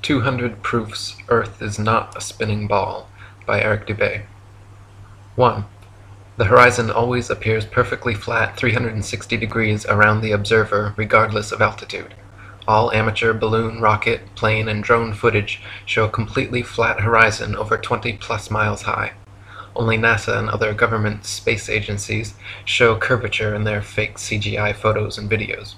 200 Proofs Earth is Not a Spinning Ball by Eric Dubay. 1. The horizon always appears perfectly flat 360 degrees around the observer regardless of altitude. All amateur balloon, rocket, plane, and drone footage show a completely flat horizon over 20+ miles high. Only NASA and other government space agencies show curvature in their fake CGI photos and videos.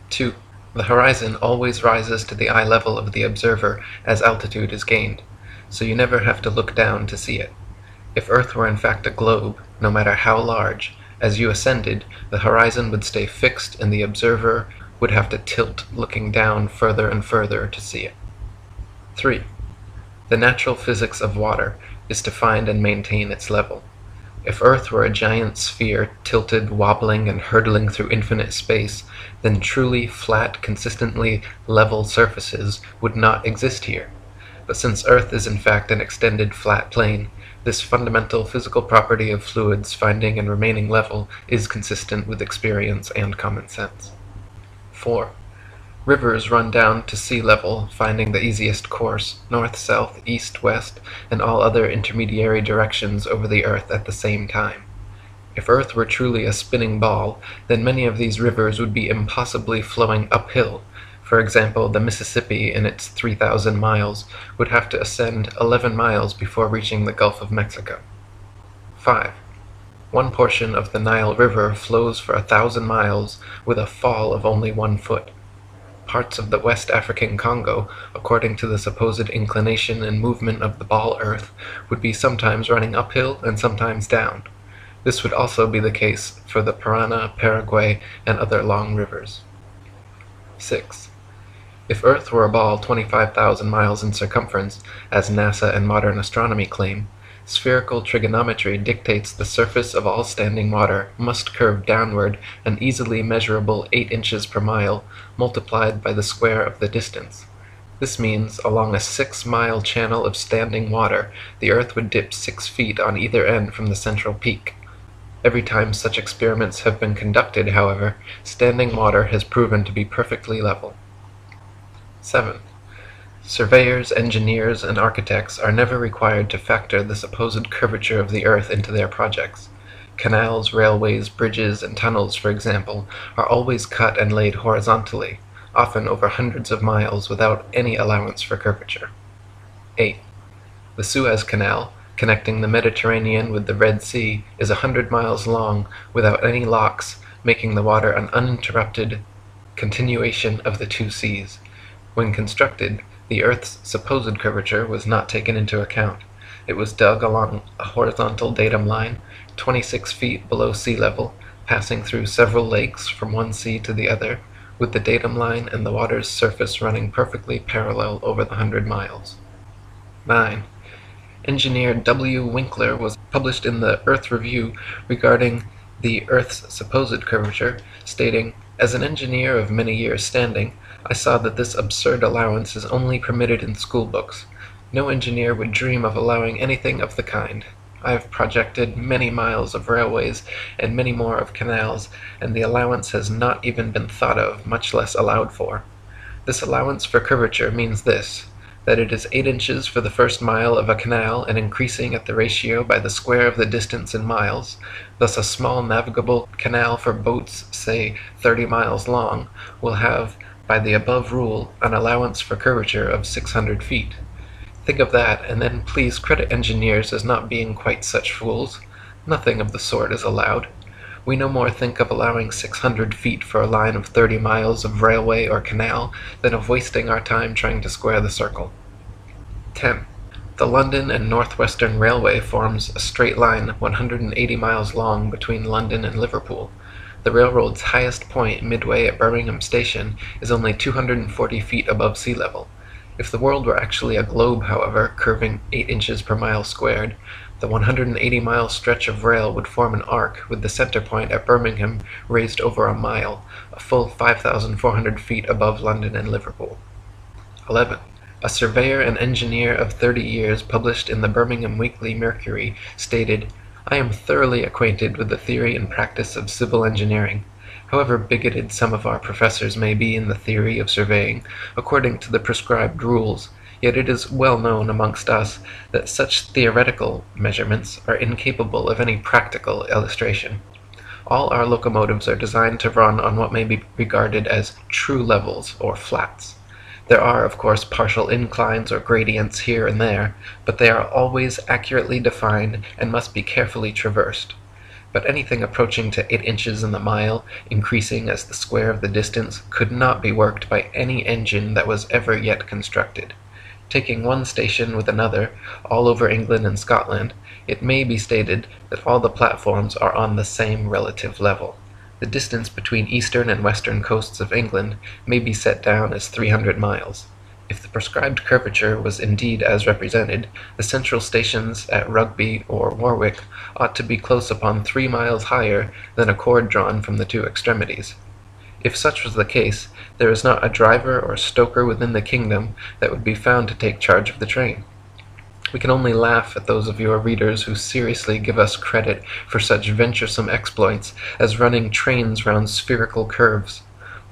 2. The horizon always rises to the eye level of the observer as altitude is gained, so you never have to look down to see it. If Earth were in fact a globe, no matter how large, as you ascended, the horizon would stay fixed and the observer would have to tilt looking down further and further to see it. 3. The natural physics of water is to find and maintain its level. If Earth were a giant sphere tilted, wobbling, and hurtling through infinite space, then truly flat, consistently level surfaces would not exist here. But since Earth is in fact an extended flat plane, this fundamental physical property of fluids finding and remaining level is consistent with experience and common sense. 4. Rivers run down to sea level, finding the easiest course, north, south, east, west, and all other intermediary directions over the Earth at the same time. If Earth were truly a spinning ball, then many of these rivers would be impossibly flowing uphill. For example, the Mississippi in its 3,000 miles would have to ascend 11 miles before reaching the Gulf of Mexico. 5. One portion of the Nile River flows for 1,000 miles with a fall of only 1 foot. Parts of the West African Congo, according to the supposed inclination and movement of the ball Earth, would be sometimes running uphill and sometimes down. This would also be the case for the Parana, Paraguay, and other long rivers. 6. If Earth were a ball 25,000 miles in circumference, as NASA and modern astronomy claim, spherical trigonometry dictates the surface of all standing water must curve downward an easily measurable 8 inches per mile, multiplied by the square of the distance. This means, along a 6-mile channel of standing water, the Earth would dip 6 feet on either end from the central peak. Every time such experiments have been conducted, however, standing water has proven to be perfectly level. 7. Surveyors, engineers, and architects are never required to factor the supposed curvature of the Earth into their projects. Canals, railways, bridges, and tunnels, for example, are always cut and laid horizontally, often over hundreds of miles without any allowance for curvature. 8. The Suez Canal, connecting the Mediterranean with the Red Sea, is 100 miles long without any locks, making the water an uninterrupted continuation of the two seas. When constructed, the Earth's supposed curvature was not taken into account. It was dug along a horizontal datum line, 26 feet below sea level, passing through several lakes from one sea to the other, with the datum line and the water's surface running perfectly parallel over the 100 miles. 9. Engineer W. Winkler was published in the Earth Review regarding the Earth's supposed curvature, stating, "As an engineer of many years' standing, I saw that this absurd allowance is only permitted in school books. No engineer would dream of allowing anything of the kind. I have projected many miles of railways and many more of canals, and the allowance has not even been thought of, much less allowed for. This allowance for curvature means this, that it is 8 inches for the first mile of a canal and increasing at the ratio by the square of the distance in miles. Thus a small navigable canal for boats, say 30 miles long, will have, by the above rule, an allowance for curvature of 600 feet. Think of that, and then please credit engineers as not being quite such fools. Nothing of the sort is allowed. We no more think of allowing 600 feet for a line of 30 miles of railway or canal than of wasting our time trying to square the circle. 10. The London and Northwestern Railway forms a straight line 180 miles long between London and Liverpool. The railroad's highest point, midway at Birmingham Station, is only 240 feet above sea level. If the world were actually a globe, however, curving 8 inches per mile squared, the 180-mile stretch of rail would form an arc, with the center point at Birmingham raised over a mile, a full 5,400 feet above London and Liverpool. 11. A surveyor and engineer of 30 years, published in the Birmingham Weekly Mercury, stated, "I am thoroughly acquainted with the theory and practice of civil engineering. However bigoted some of our professors may be in the theory of surveying, according to the prescribed rules, yet it is well known amongst us that such theoretical measurements are incapable of any practical illustration. All our locomotives are designed to run on what may be regarded as true levels, or flats. There are, of course, partial inclines or gradients here and there, but they are always accurately defined and must be carefully traversed. But anything approaching to 8 inches in the mile, increasing as the square of the distance, could not be worked by any engine that was ever yet constructed. Taking one station with another, all over England and Scotland, it may be stated that all the platforms are on the same relative level. The distance between eastern and western coasts of England may be set down as 300 miles. If the prescribed curvature was indeed as represented, the central stations at Rugby or Warwick ought to be close upon 3 miles higher than a cord drawn from the two extremities. If such was the case, there is not a driver or stoker within the kingdom that would be found to take charge of the train. We can only laugh at those of your readers who seriously give us credit for such venturesome exploits as running trains round spherical curves.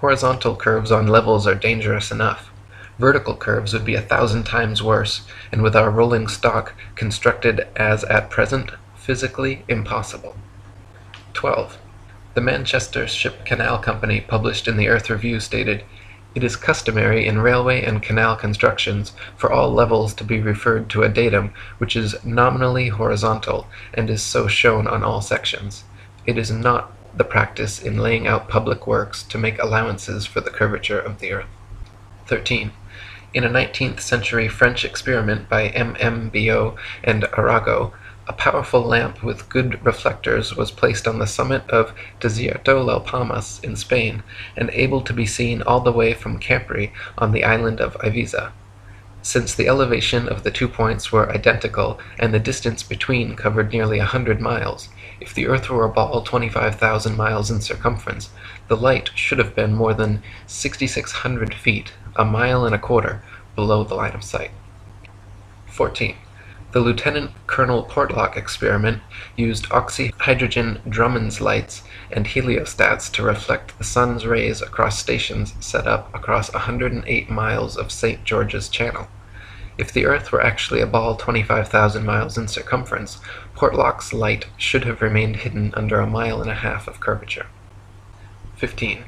Horizontal curves on levels are dangerous enough. Vertical curves would be 1,000 times worse, and with our rolling stock constructed as at present, physically impossible. 12. The Manchester Ship Canal Company published in the Earth Review stated, "It is customary in railway and canal constructions for all levels to be referred to a datum which is nominally horizontal and is so shown on all sections. It is not the practice in laying out public works to make allowances for the curvature of the earth." 13. In a 19th century French experiment by M.M. and Arago, a powerful lamp with good reflectors was placed on the summit of Desierto las Palmas in Spain, and able to be seen all the way from Capri on the island of Ibiza. Since the elevation of the 2 points were identical and the distance between covered nearly 100 miles, if the earth were a ball 25,000 miles in circumference, the light should have been more than 6,600 feet, a mile and a quarter, below the line of sight. 14. The Lieutenant Colonel Portlock experiment used oxyhydrogen Drummond's lights and heliostats to reflect the sun's rays across stations set up across 108 miles of St. George's Channel. If the earth were actually a ball 25,000 miles in circumference, Portlock's light should have remained hidden under a mile and a half of curvature. 15.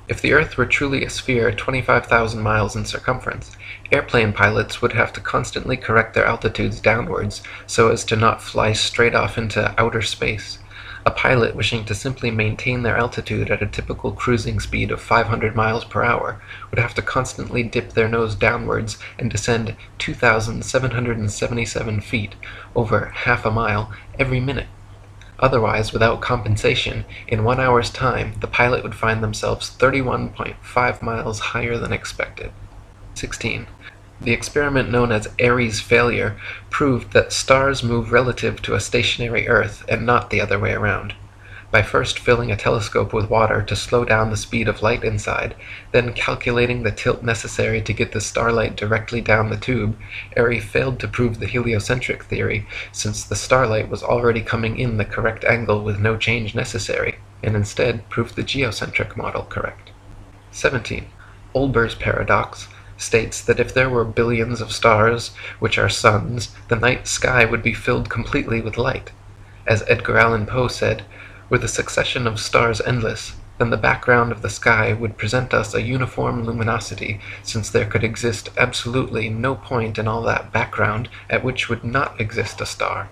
If the earth were truly a sphere 25,000 miles in circumference, airplane pilots would have to constantly correct their altitudes downwards so as to not fly straight off into outer space. A pilot wishing to simply maintain their altitude at a typical cruising speed of 500 miles per hour would have to constantly dip their nose downwards and descend 2,777 feet, over half a mile, every minute. Otherwise, without compensation, in 1 hour's time, the pilot would find themselves 31.5 miles higher than expected. 16. The experiment known as Airy's failure proved that stars move relative to a stationary Earth and not the other way around. By first filling a telescope with water to slow down the speed of light inside, then calculating the tilt necessary to get the starlight directly down the tube, Airy failed to prove the heliocentric theory, since the starlight was already coming in the correct angle with no change necessary, and instead proved the geocentric model correct. 17. Olber's paradox states that if there were billions of stars, which are suns, the night sky would be filled completely with light. As Edgar Allan Poe said, "Were the succession of stars endless, then the background of the sky would present us a uniform luminosity, since there could exist absolutely no point in all that background at which would not exist a star."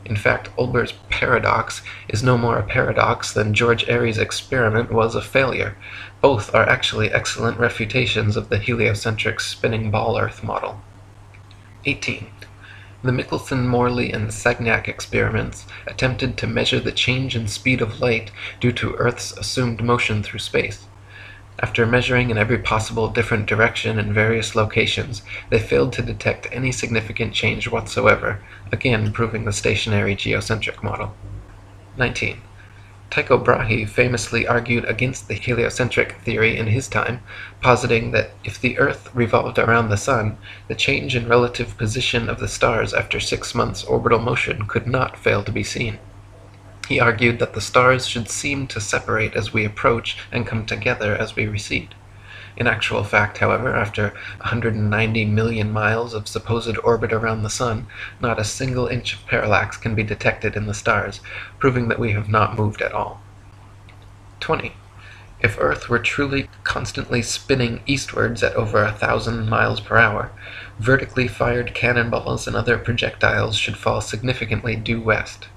In fact, Olber's paradox is no more a paradox than George Airy's experiment was a failure. Both are actually excellent refutations of the heliocentric spinning ball Earth model. 18. The Michelson, Morley, and Sagnac experiments attempted to measure the change in speed of light due to Earth's assumed motion through space. After measuring in every possible different direction in various locations, they failed to detect any significant change whatsoever, again proving the stationary geocentric model. 19. Tycho Brahe famously argued against the heliocentric theory in his time, positing that if the Earth revolved around the Sun, the change in relative position of the stars after 6 months' orbital motion could not fail to be seen. He argued that the stars should seem to separate as we approach and come together as we recede. In actual fact, however, after 190 million miles of supposed orbit around the Sun, not a single inch of parallax can be detected in the stars, proving that we have not moved at all. 20. If Earth were truly constantly spinning eastwards at over 1,000 miles per hour, vertically fired cannonballs and other projectiles should fall significantly due west.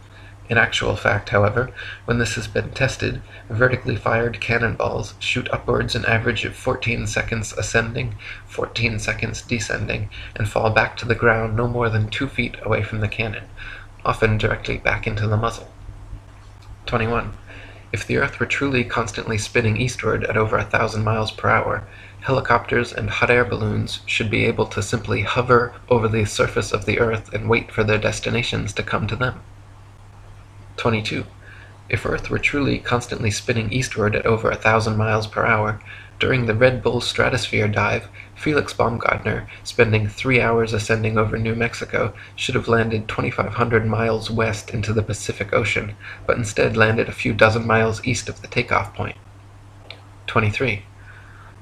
In actual fact, however, when this has been tested, vertically fired cannonballs shoot upwards an average of 14 seconds ascending, 14 seconds descending, and fall back to the ground no more than 2 feet away from the cannon, often directly back into the muzzle. 21. If the Earth were truly constantly spinning eastward at over 1,000 miles per hour, helicopters and hot air balloons should be able to simply hover over the surface of the Earth and wait for their destinations to come to them. 22. If Earth were truly constantly spinning eastward at over 1,000 miles per hour, during the Red Bull stratosphere dive, Felix Baumgartner, spending 3 hours ascending over New Mexico, should have landed 2,500 miles west into the Pacific Ocean, but instead landed a few dozen miles east of the takeoff point. 23.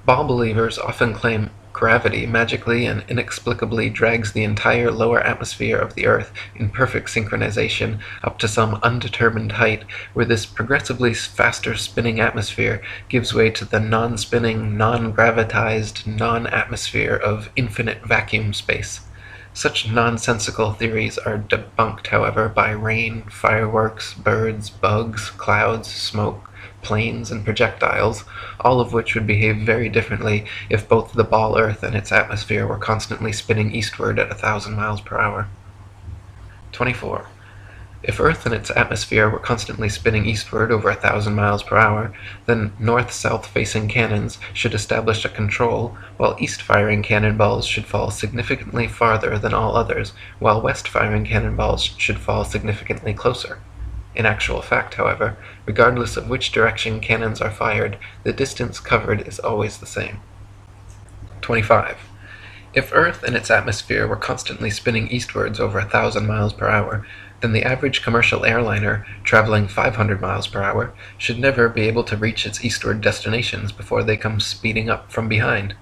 Ball believers often claim gravity magically and inexplicably drags the entire lower atmosphere of the Earth in perfect synchronization up to some undetermined height, where this progressively faster spinning atmosphere gives way to the non-spinning, non-gravitized, non-atmosphere of infinite vacuum space. Such nonsensical theories are debunked, however, by rain, fireworks, birds, bugs, clouds, smoke, planes, and projectiles, all of which would behave very differently if both the ball Earth and its atmosphere were constantly spinning eastward at 1,000 miles per hour. 24. If Earth and its atmosphere were constantly spinning eastward over 1,000 miles per hour, then north-south facing cannons should establish a control, while east-firing cannonballs should fall significantly farther than all others, while west-firing cannonballs should fall significantly closer. In actual fact, however, regardless of which direction cannons are fired, the distance covered is always the same. 25. If Earth and its atmosphere were constantly spinning eastwards over 1,000 miles per hour, then the average commercial airliner, traveling 500 miles per hour, should never be able to reach its eastward destinations before they come speeding up from behind.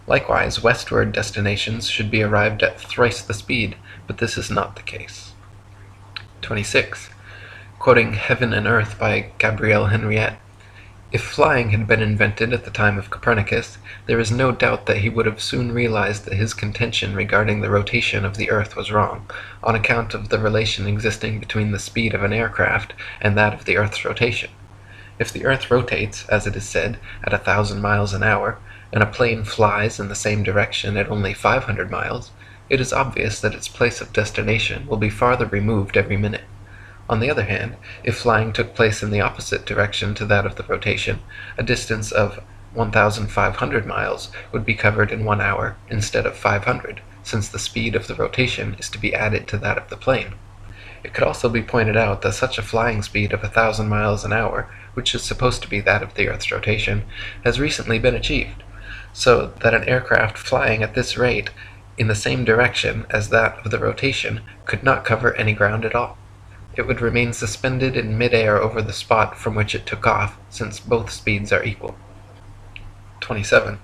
Likewise, westward destinations should be arrived at thrice the speed, but this is not the case. 26. Quoting Heaven and Earth by Gabrielle Henriette, if flying had been invented at the time of Copernicus, there is no doubt that he would have soon realized that his contention regarding the rotation of the Earth was wrong, on account of the relation existing between the speed of an aircraft and that of the Earth's rotation. If the Earth rotates, as it is said, at 1,000 miles an hour, and a plane flies in the same direction at only 500 miles, it is obvious that its place of destination will be farther removed every minute. On the other hand, if flying took place in the opposite direction to that of the rotation, a distance of 1,500 miles would be covered in 1 hour instead of 500, since the speed of the rotation is to be added to that of the plane. It could also be pointed out that such a flying speed of 1,000 miles an hour, which is supposed to be that of the Earth's rotation, has recently been achieved, so that an aircraft flying at this rate in the same direction as that of the rotation could not cover any ground at all. It would remain suspended in mid-air over the spot from which it took off, since both speeds are equal. 27.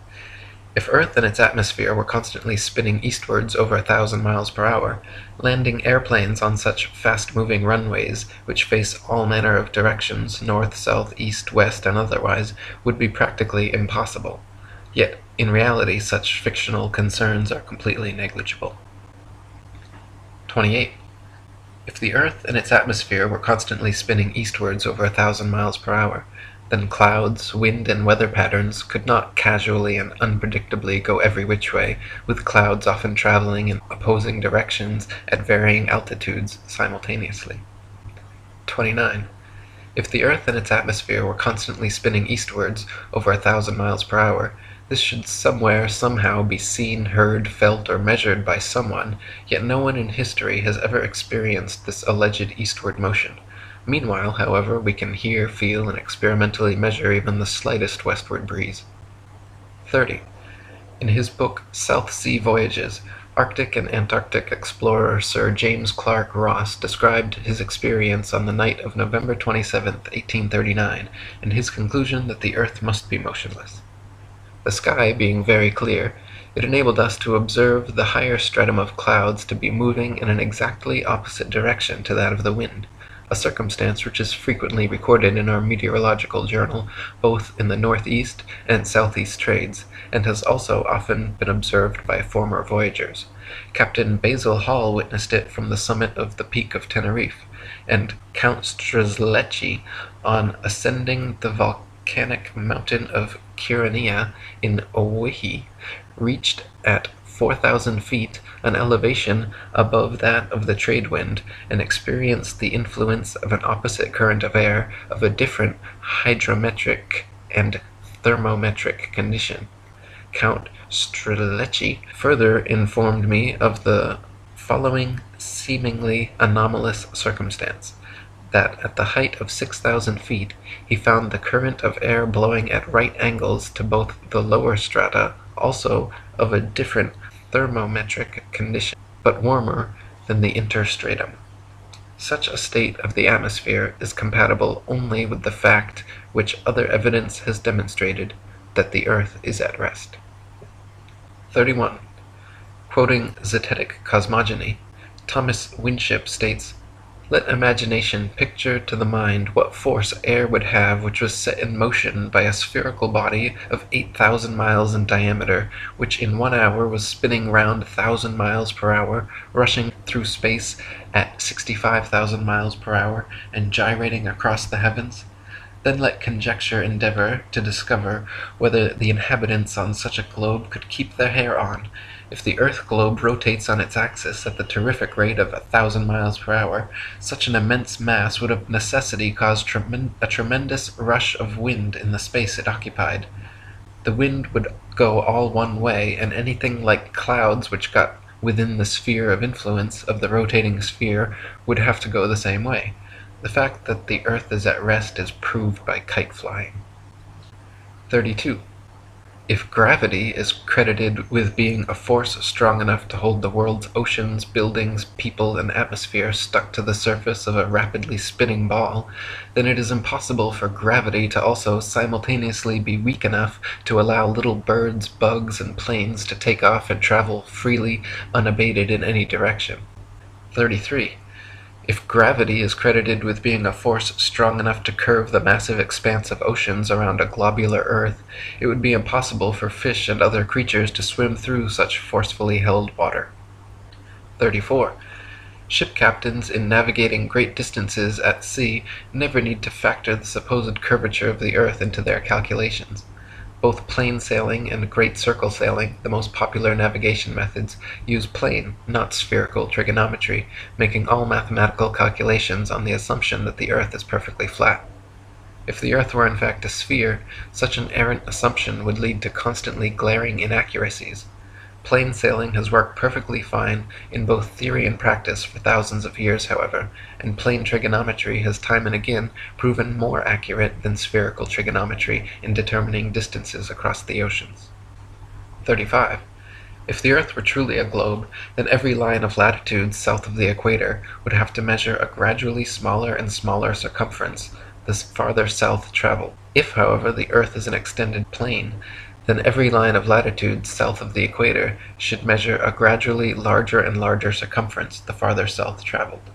If Earth and its atmosphere were constantly spinning eastwards over 1,000 miles per hour, landing airplanes on such fast-moving runways, which face all manner of directions, north, south, east, west, and otherwise, would be practically impossible. Yet, in reality, such fictional concerns are completely negligible. 28. If the Earth and its atmosphere were constantly spinning eastwards over 1,000 miles per hour, then clouds, wind, and weather patterns could not casually and unpredictably go every which way, with clouds often traveling in opposing directions at varying altitudes simultaneously. 29. If the Earth and its atmosphere were constantly spinning eastwards over 1,000 miles per hour, this should somewhere, somehow, be seen, heard, felt, or measured by someone, yet no one in history has ever experienced this alleged eastward motion. Meanwhile, however, we can hear, feel, and experimentally measure even the slightest westward breeze. 30. In his book South Sea Voyages, Arctic and Antarctic explorer Sir James Clark Ross described his experience on the night of November 27, 1839, and his conclusion that the Earth must be motionless. The sky being very clear, it enabled us to observe the higher stratum of clouds to be moving in an exactly opposite direction to that of the wind, a circumstance which is frequently recorded in our meteorological journal, both in the northeast and southeast trades, and has also often been observed by former voyagers. Captain Basil Hall witnessed it from the summit of the Peak of Teneriffe, and Count Strzelecki, on ascending the volcanic mountain of Kyrenia in Owyhee, reached at 4,000 feet an elevation above that of the trade wind, and experienced the influence of an opposite current of air of a different hydrometric and thermometric condition. Count Strzelecki further informed me of the following seemingly anomalous circumstance: that at the height of 6,000 feet he found the current of air blowing at right angles to both the lower strata, also of a different thermometric condition, but warmer than the interstratum. Such a state of the atmosphere is compatible only with the fact which other evidence has demonstrated, that the earth is at rest. 31. Quoting zetetic cosmogony, Thomas Winship states, "Let imagination picture to the mind what force air would have which was set in motion by a spherical body of 8,000 miles in diameter, which in 1 hour was spinning round 1,000 miles per hour, rushing through space at 65,000 miles per hour, and gyrating across the heavens. Then let conjecture endeavor to discover whether the inhabitants on such a globe could keep their hair on. If the earth globe rotates on its axis at the terrific rate of 1,000 miles per hour, such an immense mass would of necessity cause a tremendous rush of wind in the space it occupied. The wind would go all one way, and anything like clouds which got within the sphere of influence of the rotating sphere would have to go the same way. The fact that the earth is at rest is proved by kite flying." 32. If gravity is credited with being a force strong enough to hold the world's oceans, buildings, people, and atmosphere stuck to the surface of a rapidly spinning ball, then it is impossible for gravity to also simultaneously be weak enough to allow little birds, bugs, and planes to take off and travel freely, unabated in any direction. 33. If gravity is credited with being a force strong enough to curve the massive expanse of oceans around a globular earth, it would be impossible for fish and other creatures to swim through such forcefully held water. 34. Ship captains in navigating great distances at sea never need to factor the supposed curvature of the earth into their calculations. Both plane sailing and great circle sailing, the most popular navigation methods, use plane, not spherical trigonometry, making all mathematical calculations on the assumption that the earth is perfectly flat. If the earth were in fact a sphere, such an errant assumption would lead to constantly glaring inaccuracies. Plane sailing has worked perfectly fine in both theory and practice for thousands of years, however, and plane trigonometry has time and again proven more accurate than spherical trigonometry in determining distances across the oceans. 35. If the earth were truly a globe, then every line of latitude south of the equator would have to measure a gradually smaller and smaller circumference the farther south traveled. If, however, the earth is an extended plane, then every line of latitude south of the equator should measure a gradually larger and larger circumference the farther south traveled.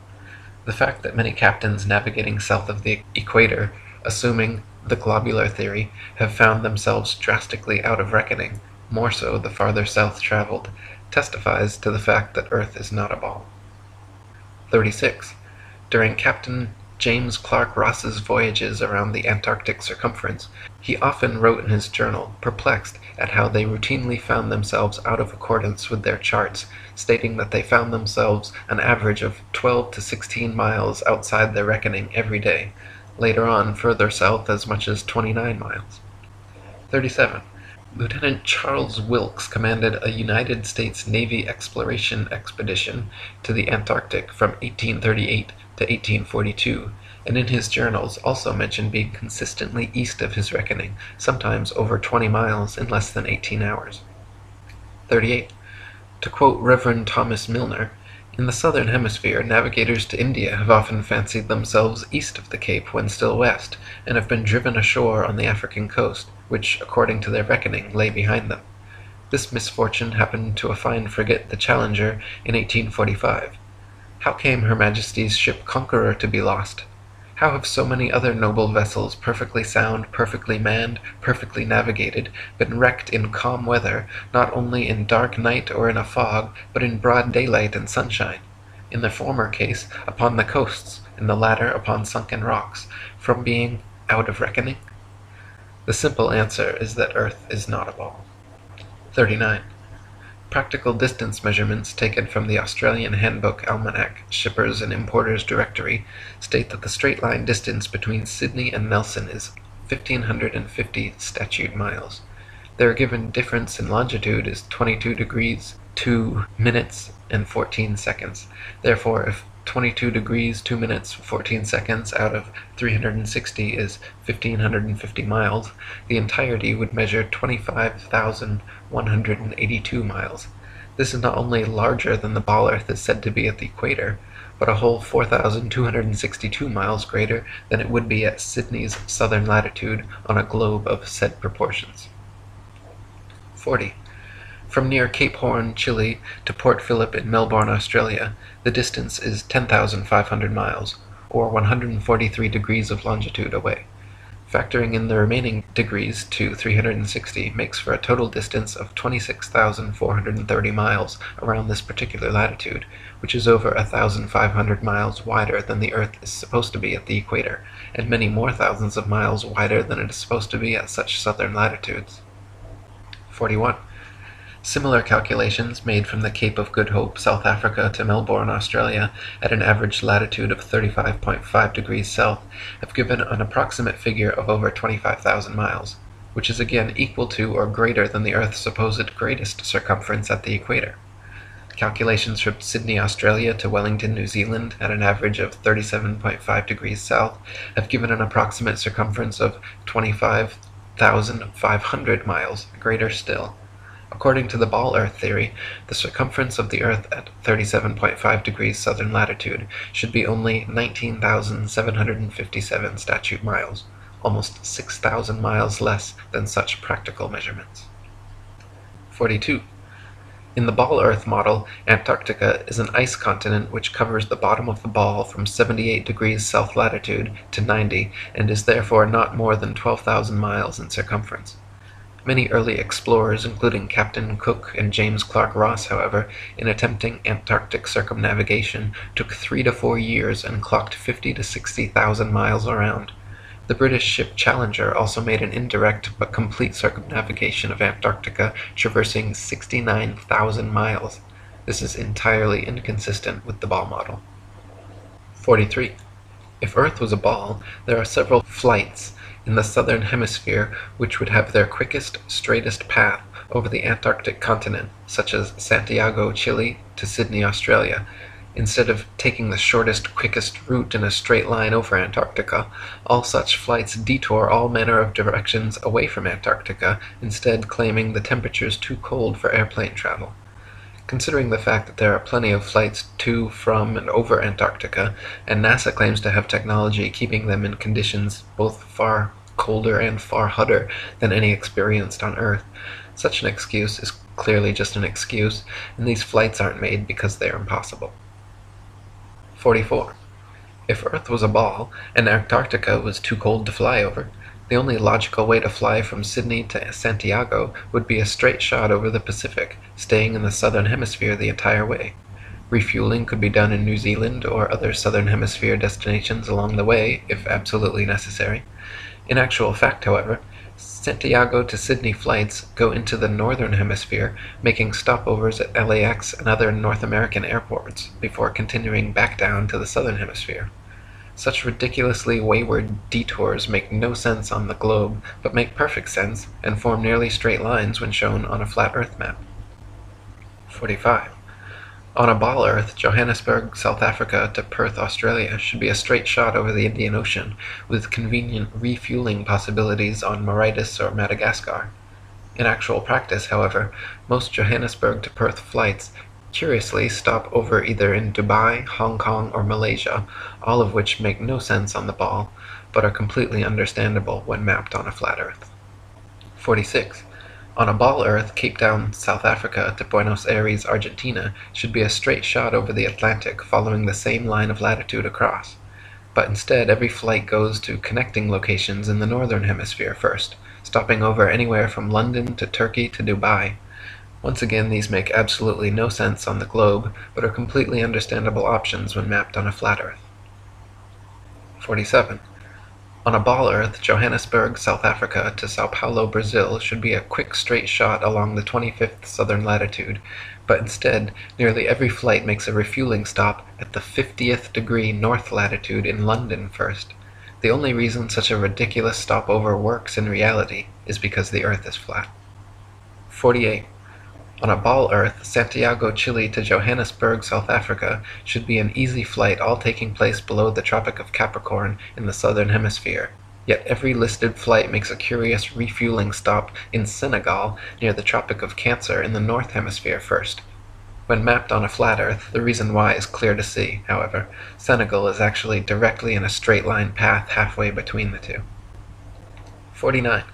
The fact that many captains navigating south of the equator, assuming the globular theory, have found themselves drastically out of reckoning, more so the farther south traveled, testifies to the fact that Earth is not a ball. 36. During Captain James Clark Ross's voyages around the Antarctic circumference, he often wrote in his journal, perplexed at how they routinely found themselves out of accordance with their charts, stating that they found themselves an average of 12 to 16 miles outside their reckoning every day, later on further south as much as 29 miles. 37. Lieutenant Charles Wilkes commanded a United States Navy exploration expedition to the Antarctic from 1838 to 1842, and in his journals also mentioned being consistently east of his reckoning, sometimes over 20 miles in less than 18 hours. 38. To quote Reverend Thomas Milner, "In the southern hemisphere, navigators to India have often fancied themselves east of the Cape when still west, and have been driven ashore on the African coast, which, according to their reckoning, lay behind them. This misfortune happened to a fine frigate, the Challenger, in 1845. How came Her Majesty's ship Conqueror to be lost? How have so many other noble vessels, perfectly sound, perfectly manned, perfectly navigated, been wrecked in calm weather, not only in dark night or in a fog, but in broad daylight and sunshine? In the former case, upon the coasts, in the latter, upon sunken rocks, from being out of reckoning? The simple answer is that Earth is not a ball." 39. Practical distance measurements taken from the Australian Handbook Almanac, Shippers and Importers Directory, state that the straight-line distance between Sydney and Nelson is 1,550 statute miles. Their given difference in longitude is 22 degrees, 2 minutes, and 14 seconds. Therefore, if 22 degrees, 2 minutes, 14 seconds out of 360 is 1,550 miles, the entirety would measure 25,182 miles. This is not only larger than the ball Earth is said to be at the equator, but a whole 4,262 miles greater than it would be at Sydney's southern latitude on a globe of said proportions. 40. From near Cape Horn, Chile, to Port Phillip in Melbourne, Australia, the distance is 10,500 miles, or 143 degrees of longitude away. Factoring in the remaining degrees to 360 makes for a total distance of 26,430 miles around this particular latitude, which is over 1,500 miles wider than the Earth is supposed to be at the equator, and many more thousands of miles wider than it is supposed to be at such southern latitudes. 41. Similar calculations made from the Cape of Good Hope, South Africa to Melbourne, Australia, at an average latitude of 35.5 degrees south, have given an approximate figure of over 25,000 miles, which is again equal to or greater than the Earth's supposed greatest circumference at the equator. Calculations from Sydney, Australia to Wellington, New Zealand, at an average of 37.5 degrees south, have given an approximate circumference of 25,500 miles, greater still. According to the ball Earth theory, the circumference of the Earth at 37.5 degrees southern latitude should be only 19,757 statute miles, almost 6,000 miles less than such practical measurements. 42. In the ball Earth model, Antarctica is an ice continent which covers the bottom of the ball from 78 degrees south latitude to 90, and is therefore not more than 12,000 miles in circumference. Many early explorers, including Captain Cook and James Clark Ross, however, in attempting Antarctic circumnavigation, took 3 to 4 years and clocked 50 to 60,000 miles around. The British ship Challenger also made an indirect but complete circumnavigation of Antarctica, traversing 69,000 miles. This is entirely inconsistent with the ball model. 43. If Earth was a ball, there are several flights in the southern hemisphere which would have their quickest, straightest path over the Antarctic continent, such as Santiago, Chile, to Sydney, Australia. Instead of taking the shortest, quickest route in a straight line over Antarctica, all such flights detour all manner of directions away from Antarctica, instead claiming the temperatures too cold for airplane travel. Considering the fact that there are plenty of flights to, from, and over Antarctica, and NASA claims to have technology keeping them in conditions both far colder and far hotter than any experienced on Earth, such an excuse is clearly just an excuse, and these flights aren't made because they are impossible. 44. If Earth was a ball, and Antarctica was too cold to fly over, the only logical way to fly from Sydney to Santiago would be a straight shot over the Pacific, staying in the southern hemisphere the entire way. Refueling could be done in New Zealand or other southern hemisphere destinations along the way, if absolutely necessary. In actual fact, however, Santiago to Sydney flights go into the northern hemisphere, making stopovers at LAX and other North American airports, before continuing back down to the southern hemisphere. Such ridiculously wayward detours make no sense on the globe, but make perfect sense, and form nearly straight lines when shown on a flat Earth map. 45. On a ball Earth, Johannesburg, South Africa to Perth, Australia should be a straight shot over the Indian Ocean, with convenient refueling possibilities on Mauritius or Madagascar. In actual practice, however, most Johannesburg to Perth flights curiously stop over either in Dubai, Hong Kong, or Malaysia, all of which make no sense on the ball, but are completely understandable when mapped on a flat Earth. 46. On a ball Earth, Cape Town, South Africa to Buenos Aires, Argentina should be a straight shot over the Atlantic following the same line of latitude across. But instead, every flight goes to connecting locations in the northern hemisphere first, stopping over anywhere from London to Turkey to Dubai. Once again, these make absolutely no sense on the globe, but are completely understandable options when mapped on a flat Earth. 47. On a ball Earth, Johannesburg, South Africa to Sao Paulo, Brazil should be a quick straight shot along the 25th southern latitude, but instead, nearly every flight makes a refueling stop at the 50th degree north latitude in London first. The only reason such a ridiculous stopover works in reality is because the Earth is flat. 48. On a ball Earth, Santiago, Chile to Johannesburg, South Africa should be an easy flight, all taking place below the Tropic of Capricorn in the southern hemisphere. Yet every listed flight makes a curious refueling stop in Senegal near the Tropic of Cancer in the north hemisphere first. When mapped on a flat Earth, the reason why is clear to see, however. Senegal is actually directly in a straight line path halfway between the two. 49.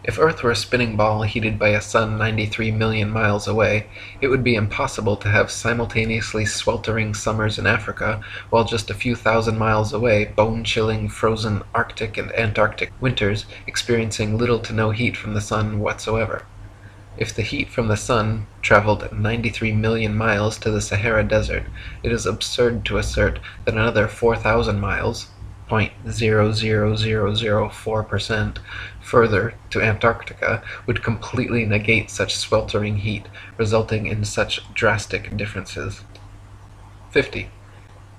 If Earth were a spinning ball heated by a sun 93 million miles away, it would be impossible to have simultaneously sweltering summers in Africa, while just a few thousand miles away, bone-chilling, frozen Arctic and Antarctic winters experiencing little to no heat from the sun whatsoever. If the heat from the sun traveled 93 million miles to the Sahara Desert, it is absurd to assert that another 4,000 miles, 0.00004%, further to Antarctica would completely negate such sweltering heat, resulting in such drastic differences. 50.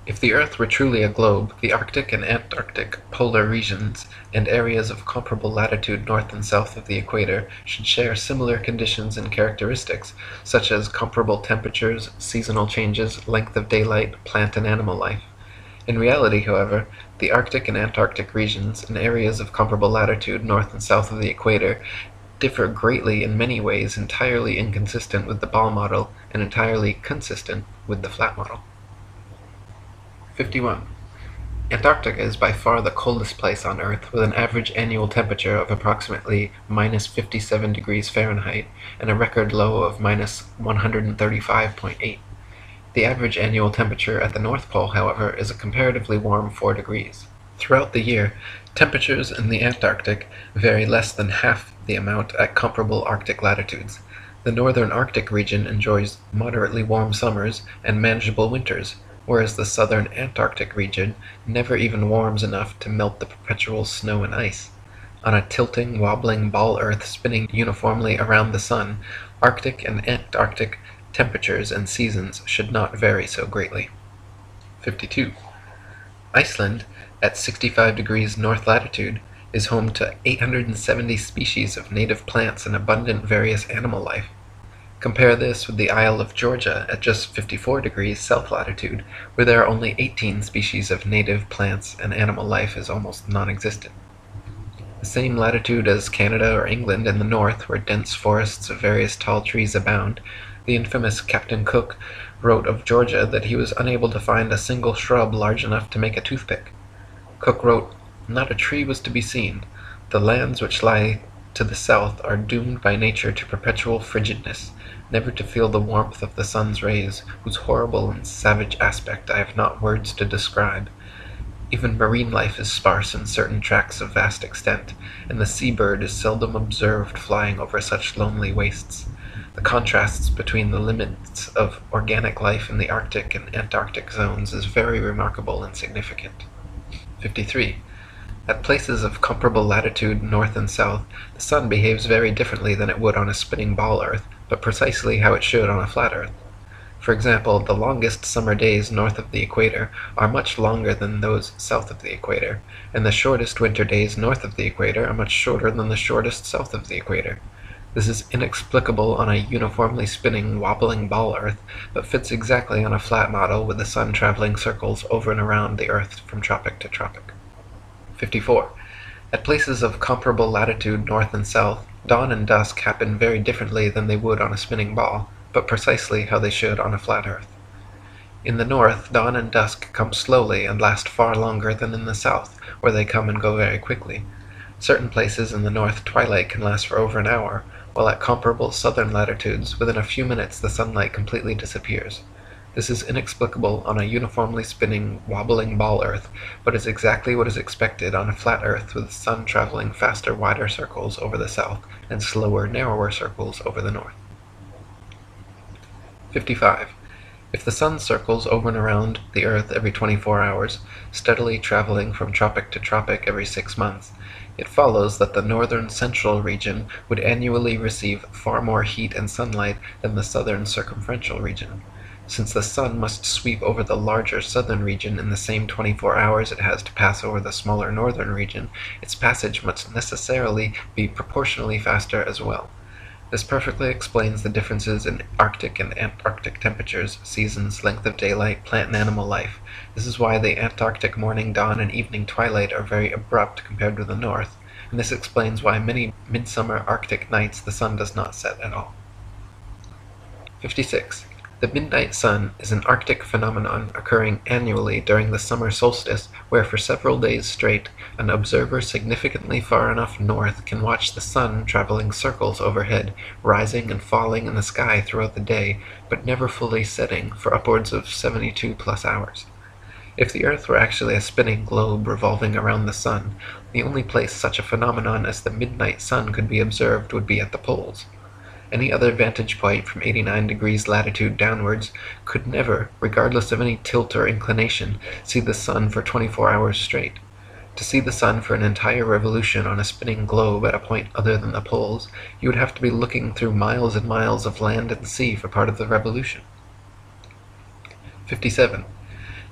If the Earth were truly a globe, the Arctic and Antarctic polar regions and areas of comparable latitude north and south of the equator should share similar conditions and characteristics, such as comparable temperatures, seasonal changes, length of daylight, plant and animal life. In reality, however, the Arctic and Antarctic regions and areas of comparable latitude north and south of the equator differ greatly in many ways, entirely inconsistent with the ball model and entirely consistent with the flat model. 51. Antarctica is by far the coldest place on Earth, with an average annual temperature of approximately minus 57 degrees Fahrenheit and a record low of minus 135.8. The average annual temperature at the North Pole, however, is a comparatively warm 4 degrees. Throughout the year, temperatures in the Antarctic vary less than half the amount at comparable Arctic latitudes. The northern Arctic region enjoys moderately warm summers and manageable winters, whereas the southern Antarctic region never even warms enough to melt the perpetual snow and ice. On a tilting, wobbling ball Earth spinning uniformly around the sun, Arctic and Antarctic temperatures and seasons should not vary so greatly. 52. Iceland, at 65 degrees north latitude, is home to 870 species of native plants and abundant various animal life. Compare this with the Isle of Georgia at just 54 degrees south latitude, where there are only 18 species of native plants and animal life is almost non-existent. The same latitude as Canada or England in the north, where dense forests of various tall trees abound, the infamous Captain Cook wrote of Georgia that he was unable to find a single shrub large enough to make a toothpick. Cook wrote, "Not a tree was to be seen. The lands which lie to the south are doomed by nature to perpetual frigidness, never to feel the warmth of the sun's rays, whose horrible and savage aspect I have not words to describe. Even marine life is sparse in certain tracts of vast extent, and the sea-bird is seldom observed flying over such lonely wastes. The contrasts between the limits of organic life in the Arctic and Antarctic zones is very remarkable and significant." 53. At places of comparable latitude north and south, the sun behaves very differently than it would on a spinning ball Earth, but precisely how it should on a flat Earth. For example, the longest summer days north of the equator are much longer than those south of the equator, and the shortest winter days north of the equator are much shorter than the shortest south of the equator. This is inexplicable on a uniformly spinning, wobbling ball Earth, but fits exactly on a flat model with the sun traveling circles over and around the Earth from tropic to tropic. 54. At places of comparable latitude north and south, Dawn and dusk happen very differently than they would on a spinning ball, but precisely how they should on a flat Earth. In the north, dawn and dusk come slowly and last far longer than in the south, where they come and go very quickly. Certain places in the north twilight can last for over an hour, while at comparable southern latitudes, within a few minutes the sunlight completely disappears. This is inexplicable on a uniformly spinning, wobbling ball Earth, but is exactly what is expected on a flat Earth with the sun traveling faster, wider circles over the south and slower, narrower circles over the north. 55. If the sun circles over and around the Earth every 24 hours, steadily traveling from tropic to tropic every 6 months, it follows that the northern central region would annually receive far more heat and sunlight than the southern circumferential region. Since the sun must sweep over the larger southern region in the same 24 hours it has to pass over the smaller northern region, its passage must necessarily be proportionally faster as well. This perfectly explains the differences in Arctic and Antarctic temperatures, seasons, length of daylight, plant and animal life. This is why the Antarctic morning dawn and evening twilight are very abrupt compared to the north, and this explains why many midsummer Arctic nights the sun does not set at all. 56. The midnight sun is an Arctic phenomenon occurring annually during the summer solstice, where for several days straight an observer significantly far enough north can watch the sun traveling circles overhead, rising and falling in the sky throughout the day, but never fully setting for upwards of 72 plus hours. If the Earth were actually a spinning globe revolving around the sun, the only place such a phenomenon as the midnight sun could be observed would be at the poles. Any other vantage point from 89 degrees latitude downwards could never, regardless of any tilt or inclination, see the sun for 24 hours straight. To see the sun for an entire revolution on a spinning globe at a point other than the poles, you would have to be looking through miles and miles of land and sea for part of the revolution. 57.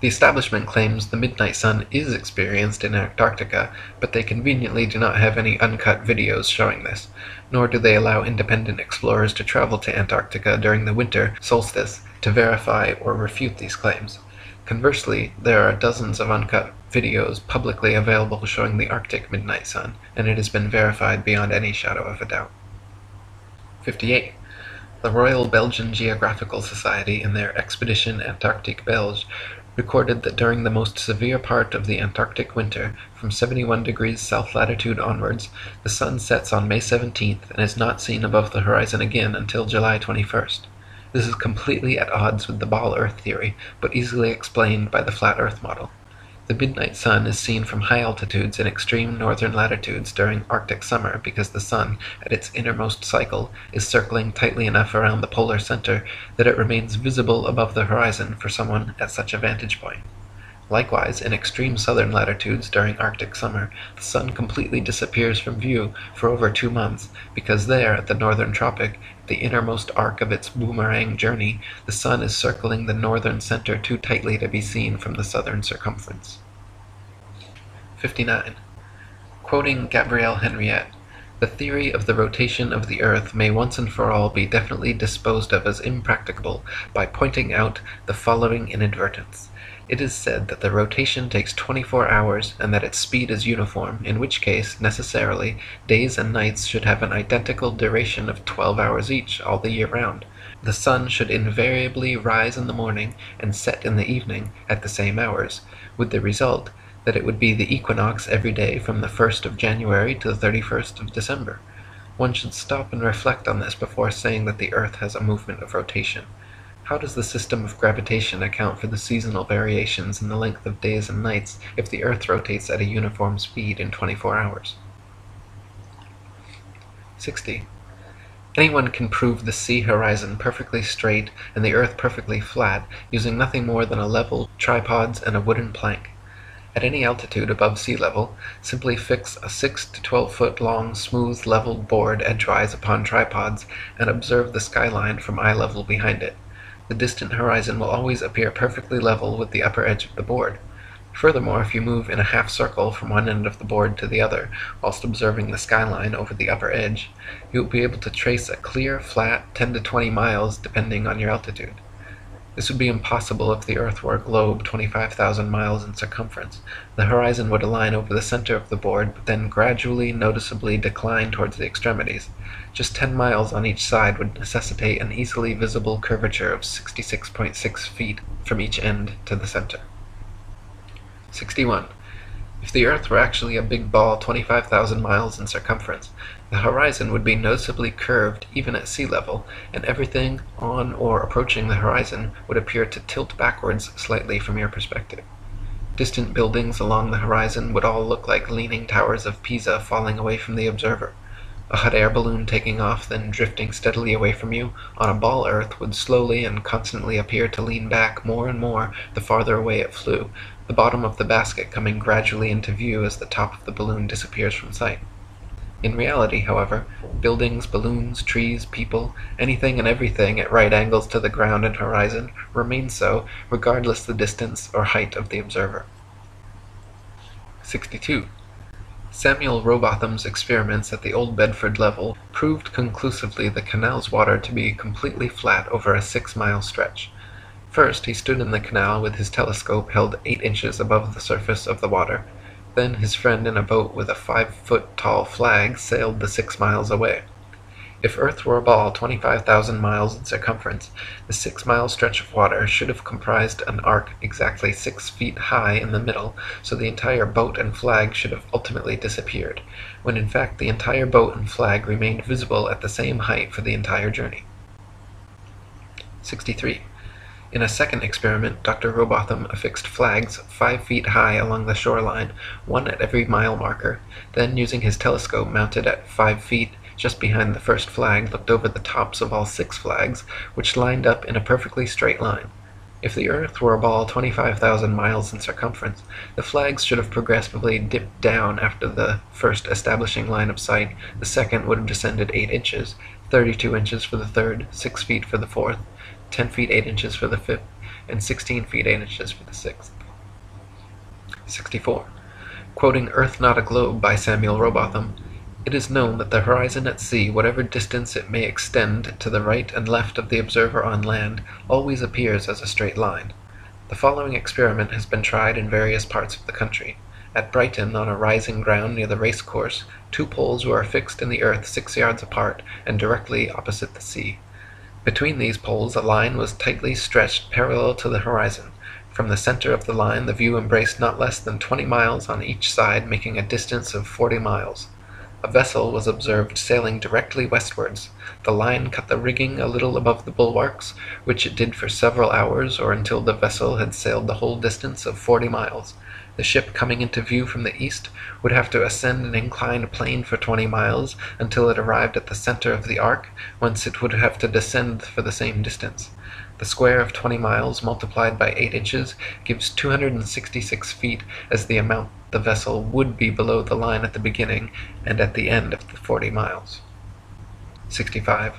The establishment claims the midnight sun is experienced in Antarctica, but they conveniently do not have any uncut videos showing this, nor do they allow independent explorers to travel to Antarctica during the winter solstice to verify or refute these claims. Conversely, there are dozens of uncut videos publicly available showing the Arctic midnight sun, and it has been verified beyond any shadow of a doubt. 58. The Royal Belgian Geographical Society, in their Expedition Antarctique Belge, recorded that during the most severe part of the Antarctic winter, from 71 degrees south latitude onwards, the sun sets on May 17th and is not seen above the horizon again until July 21st. This is completely at odds with the ball Earth theory, but easily explained by the flat Earth model. The midnight sun is seen from high altitudes in extreme northern latitudes during Arctic summer because the sun, at its innermost cycle, is circling tightly enough around the polar center that it remains visible above the horizon for someone at such a vantage point. Likewise, in extreme southern latitudes during Arctic summer, the sun completely disappears from view for over 2 months, because there, at the northern tropic, the innermost arc of its boomerang journey, the sun is circling the northern center too tightly to be seen from the southern circumference. 59. Quoting Gabrielle Henriette, "The theory of the rotation of the Earth may once and for all be definitely disposed of as impracticable by pointing out the following inadvertence. It is said that the rotation takes 24 hours and that its speed is uniform, in which case, necessarily, days and nights should have an identical duration of 12 hours each all the year round. The sun should invariably rise in the morning and set in the evening at the same hours, with the result that it would be the equinox every day from the 1st of January to the 31st of December. One should stop and reflect on this before saying that the Earth has a movement of rotation. How does the system of gravitation account for the seasonal variations in the length of days and nights if the Earth rotates at a uniform speed in 24 hours? 60. Anyone can prove the sea horizon perfectly straight and the Earth perfectly flat using nothing more than a level, tripods, and a wooden plank. At any altitude above sea level, simply fix a 6 to 12 foot long smooth leveled board edgewise upon tripods and observe the skyline from eye level behind it. The distant horizon will always appear perfectly level with the upper edge of the board. Furthermore, if you move in a half circle from one end of the board to the other, whilst observing the skyline over the upper edge, you will be able to trace a clear, flat 10 to 20 miles depending on your altitude. This would be impossible if the Earth were a globe 25,000 miles in circumference. The horizon would align over the center of the board, but then gradually, noticeably decline towards the extremities. Just 10 miles on each side would necessitate an easily visible curvature of 66.6 feet from each end to the center. 61. If the Earth were actually a big ball 25,000 miles in circumference, the horizon would be noticeably curved even at sea level, and everything on or approaching the horizon would appear to tilt backwards slightly from your perspective. Distant buildings along the horizon would all look like leaning towers of Pisa falling away from the observer. A hot air balloon taking off, then drifting steadily away from you on a ball Earth would slowly and constantly appear to lean back more and more the farther away it flew, the bottom of the basket coming gradually into view as the top of the balloon disappears from sight. In reality, however, buildings, balloons, trees, people, anything and everything at right angles to the ground and horizon remain so, regardless the distance or height of the observer. 62. Samuel Rowbotham's experiments at the Old Bedford level proved conclusively the canal's water to be completely flat over a 6-mile stretch. First, he stood in the canal with his telescope held 8 inches above the surface of the water. Then his friend in a boat with a 5-foot-tall flag sailed the 6 miles away. If Earth were a ball 25,000 miles in circumference, the 6-mile stretch of water should have comprised an arc exactly 6 feet high in the middle, so the entire boat and flag should have ultimately disappeared, when in fact the entire boat and flag remained visible at the same height for the entire journey. 63. In a second experiment, Dr. Rowbotham affixed flags 5 feet high along the shoreline, one at every mile marker, then using his telescope mounted at 5 feet just behind the first flag, looked over the tops of all 6 flags, which lined up in a perfectly straight line. If the Earth were a ball 25,000 miles in circumference, the flags should have progressively dipped down after the first establishing line of sight, the second would have descended 8 inches, 32 inches for the third, 6 feet for the fourth, 10 feet 8 inches for the fifth, and 16 feet 8 inches for the sixth. 64. Quoting Earth Not a Globe by Samuel Rowbotham, "It is known that the horizon at sea, whatever distance it may extend to the right and left of the observer on land, always appears as a straight line. The following experiment has been tried in various parts of the country. At Brighton, on a rising ground near the race course, 2 poles were affixed in the earth 6 yards apart and directly opposite the sea. Between these poles a line was tightly stretched parallel to the horizon. From the center of the line the view embraced not less than 20 miles on each side, making a distance of 40 miles. A vessel was observed sailing directly westwards. The line cut the rigging a little above the bulwarks, which it did for several hours, or until the vessel had sailed the whole distance of 40 miles. The ship coming into view from the east would have to ascend an inclined plane for 20 miles until it arrived at the center of the arc, whence it would have to descend for the same distance. The square of 20 miles multiplied by 8 inches gives 266 feet as the amount the vessel would be below the line at the beginning and at the end of the 40 miles. 65.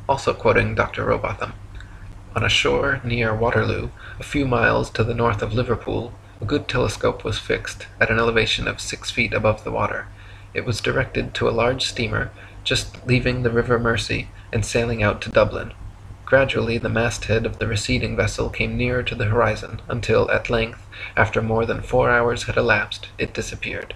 Also quoting Dr. Rowbotham, "On a shore near Waterloo, a few miles to the north of Liverpool, a good telescope was fixed at an elevation of 6 feet above the water. It was directed to a large steamer just leaving the River Mersey and sailing out to Dublin. Gradually the masthead of the receding vessel came nearer to the horizon, until at length, after more than 4 hours had elapsed, it disappeared.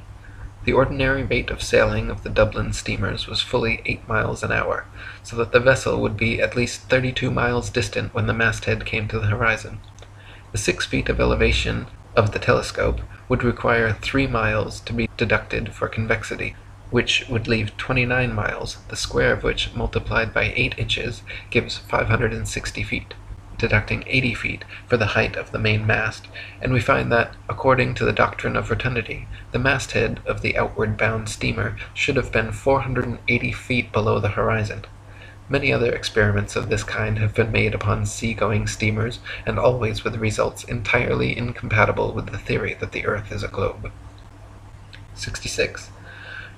The ordinary rate of sailing of the Dublin steamers was fully 8 miles an hour, so that the vessel would be at least 32 miles distant when the masthead came to the horizon. The 6 feet of elevation of the telescope would require 3 miles to be deducted for convexity, which would leave 29 miles, the square of which multiplied by 8 inches gives 560 feet, deducting 80 feet for the height of the main mast, and we find that, according to the doctrine of rotundity, the masthead of the outward-bound steamer should have been 480 feet below the horizon. Many other experiments of this kind have been made upon sea-going steamers, and always with results entirely incompatible with the theory that the earth is a globe. 66.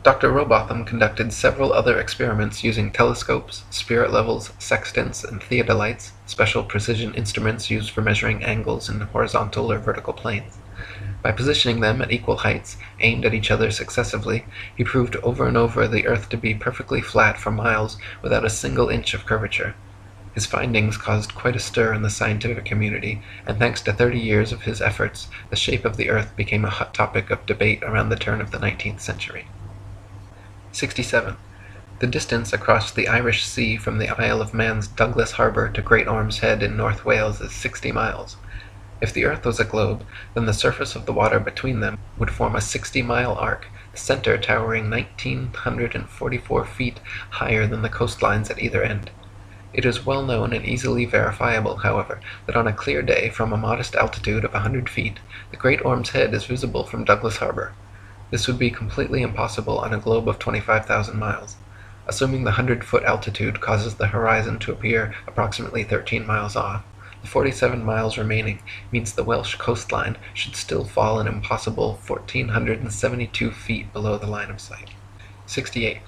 Dr. Rowbotham conducted several other experiments using telescopes, spirit levels, sextants, and theodolites, special precision instruments used for measuring angles in horizontal or vertical planes. By positioning them at equal heights, aimed at each other successively, he proved over and over the earth to be perfectly flat for miles without a single inch of curvature. His findings caused quite a stir in the scientific community, and thanks to 30 years of his efforts, the shape of the Earth became a hot topic of debate around the turn of the 19th century. 67. The distance across the Irish Sea from the Isle of Man's Douglas Harbour to Great Orme's Head in North Wales is 60 miles. If the Earth was a globe, then the surface of the water between them would form a 60-mile arc, the center towering 1,944 feet higher than the coastlines at either end. It is well known and easily verifiable, however, that on a clear day from a modest altitude of 100 feet, the Great Orme's Head is visible from Douglas Harbour. This would be completely impossible on a globe of 25,000 miles. Assuming the 100-foot altitude causes the horizon to appear approximately 13 miles off, the 47 miles remaining means the Welsh coastline should still fall an impossible 1,472 feet below the line of sight. 68.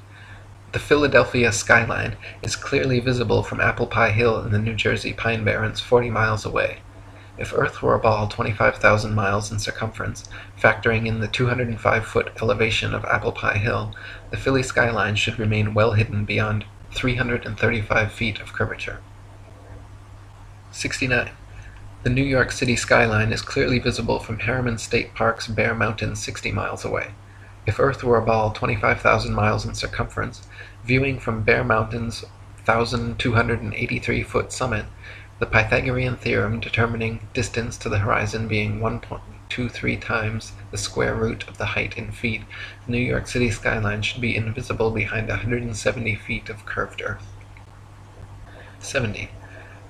The Philadelphia skyline is clearly visible from Apple Pie Hill in the New Jersey Pine Barrens 40 miles away. If Earth were a ball 25,000 miles in circumference, factoring in the 205-foot elevation of Apple Pie Hill, the Philly skyline should remain well hidden beyond 335 feet of curvature. 69. The New York City skyline is clearly visible from Harriman State Park's Bear Mountain 60 miles away. If Earth were a ball 25,000 miles in circumference, viewing from Bear Mountain's 1,283-foot summit, the Pythagorean theorem determining distance to the horizon being 1.23 times the square root of the height in feet, the New York City skyline should be invisible behind 170 feet of curved Earth. 70.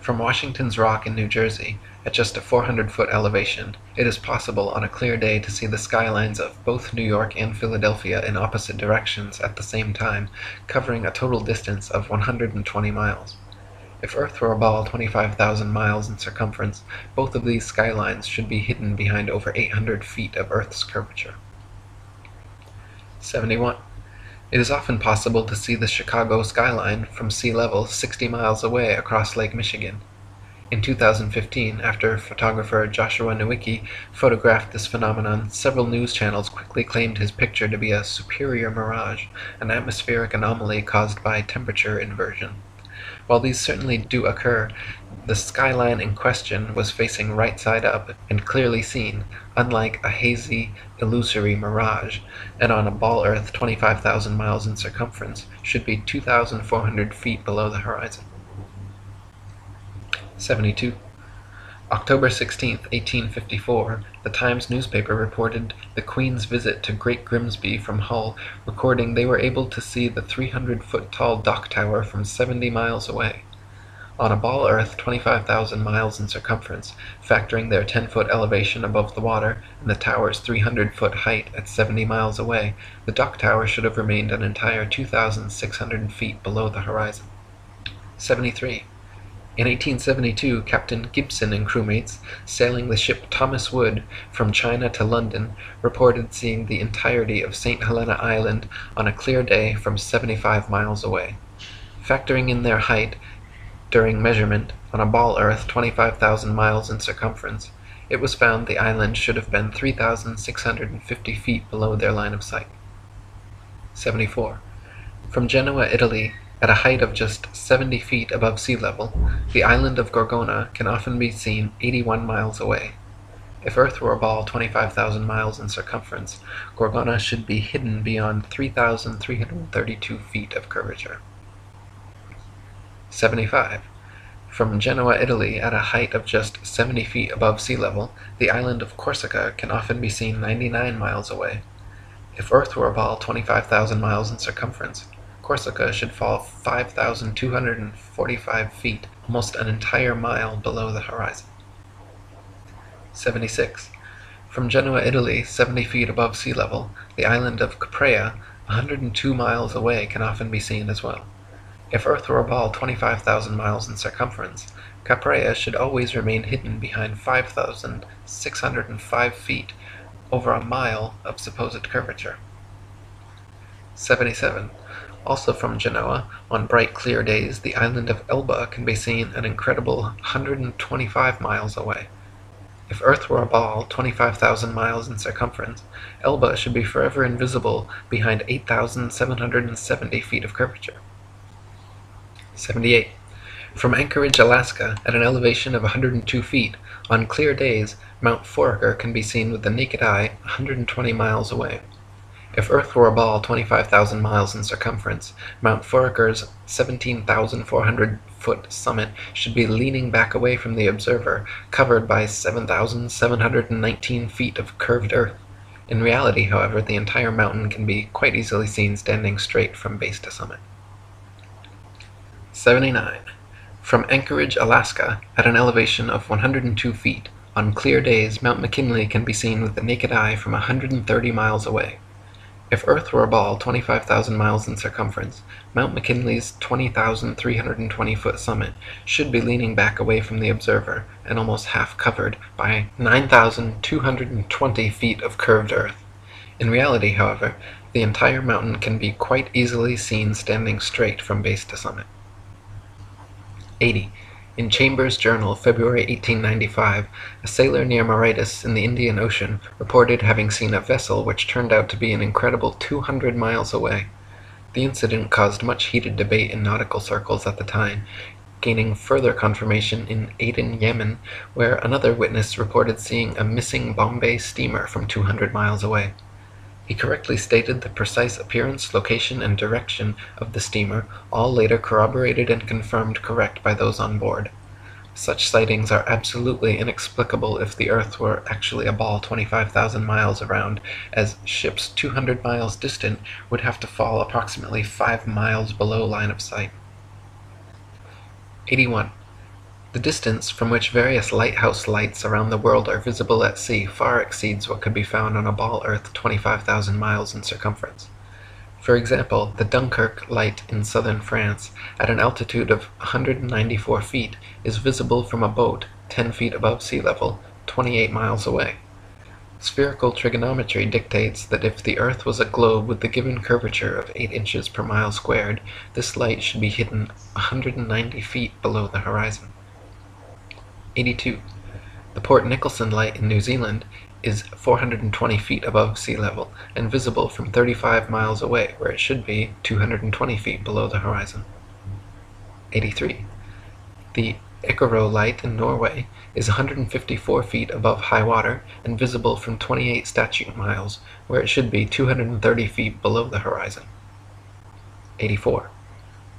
From Washington's Rock in New Jersey, at just a 400-foot elevation, it is possible on a clear day to see the skylines of both New York and Philadelphia in opposite directions at the same time, covering a total distance of 120 miles. If Earth were a ball 25,000 miles in circumference, both of these skylines should be hidden behind over 800 feet of Earth's curvature. 71. It is often possible to see the Chicago skyline from sea level 60 miles away across Lake Michigan. In 2015, after photographer Joshua Nowicki photographed this phenomenon, several news channels quickly claimed his picture to be a superior mirage, an atmospheric anomaly caused by temperature inversion. While these certainly do occur, the skyline in question was facing right side up and clearly seen, unlike a hazy, illusory mirage, and on a ball Earth 25,000 miles in circumference should be 2,400 feet below the horizon. 72. October 16, 1854, the Times newspaper reported the Queen's visit to Great Grimsby from Hull, recording they were able to see the 300-foot-tall dock tower from 70 miles away. On a ball Earth 25,000 miles in circumference, factoring their 10-foot elevation above the water and the tower's 300-foot height at 70 miles away, the dock tower should have remained an entire 2,600 feet below the horizon. 73. In 1872, Captain Gibson and crewmates, sailing the ship Thomas Wood from China to London, reported seeing the entirety of St. Helena Island on a clear day from 75 miles away. Factoring in their height during measurement on a ball Earth 25,000 miles in circumference, it was found the island should have been 3,650 feet below their line of sight. 74. From Genoa, Italy, at a height of just 70 feet above sea level, the island of Gorgona can often be seen 81 miles away. If Earth were a ball 25,000 miles in circumference, Gorgona should be hidden beyond 3,332 feet of curvature. 75. From Genoa, Italy, at a height of just 70 feet above sea level, the island of Corsica can often be seen 99 miles away. If Earth were a ball 25,000 miles in circumference, Corsica should fall 5,245 feet, almost an entire mile below the horizon. 76. From Genoa, Italy, 70 feet above sea level, the island of Caprea, 102 miles away, can often be seen as well. If Earth were a ball 25,000 miles in circumference, Caprea should always remain hidden behind 5,605 feet, over a mile of supposed curvature. 77. Also from Genoa, on bright clear days, the island of Elba can be seen an incredible 125 miles away. If Earth were a ball 25,000 miles in circumference, Elba should be forever invisible behind 8,770 feet of curvature. 78. From Anchorage, Alaska, at an elevation of 102 feet, on clear days, Mount Foraker can be seen with the naked eye 120 miles away. If Earth were a ball 25,000 miles in circumference, Mount Foraker's 17,400-foot summit should be leaning back away from the observer, covered by 7,719 feet of curved earth. In reality, however, the entire mountain can be quite easily seen standing straight from base to summit. 79. From Anchorage, Alaska, at an elevation of 102 feet, on clear days Mount McKinley can be seen with the naked eye from 130 miles away. If Earth were a ball 25,000 miles in circumference, Mount McKinley's 20,320-foot summit should be leaning back away from the observer and almost half covered by 9,220 feet of curved earth. In reality, however, the entire mountain can be quite easily seen standing straight from base to summit. 80. In Chambers' Journal, February 1895, a sailor near Mauritius in the Indian Ocean reported having seen a vessel which turned out to be an incredible 200 miles away. The incident caused much heated debate in nautical circles at the time, gaining further confirmation in Aden, Yemen, where another witness reported seeing a missing Bombay steamer from 200 miles away. He correctly stated the precise appearance, location, and direction of the steamer, all later corroborated and confirmed correct by those on board. Such sightings are absolutely inexplicable if the Earth were actually a ball 25,000 miles around, as ships 200 miles distant would have to fall approximately 5 miles below line of sight. 81. The distance from which various lighthouse lights around the world are visible at sea far exceeds what could be found on a ball Earth 25,000 miles in circumference. For example, the Dunkirk light in southern France, at an altitude of 194 feet, is visible from a boat 10 feet above sea level, 28 miles away. Spherical trigonometry dictates that if the Earth was a globe with the given curvature of 8 inches per mile squared, this light should be hidden 190 feet below the horizon. 82. The Port Nicholson light in New Zealand is 420 feet above sea level and visible from 35 miles away, where it should be 220 feet below the horizon. 83. The Icaro light in Norway is 154 feet above high water and visible from 28 statute miles, where it should be 230 feet below the horizon. 84.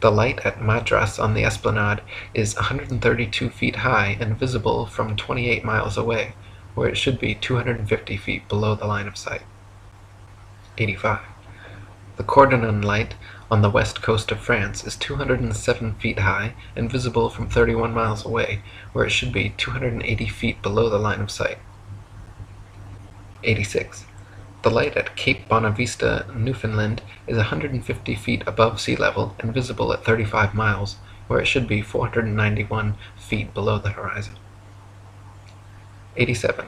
The light at Madras on the Esplanade is 132 feet high and visible from 28 miles away, where it should be 250 feet below the line of sight. 85. The Cordonan light on the west coast of France is 207 feet high and visible from 31 miles away, where it should be 280 feet below the line of sight. 86. The light at Cape Bonavista, Newfoundland, is 150 feet above sea level and visible at 35 miles, where it should be 491 feet below the horizon. 87.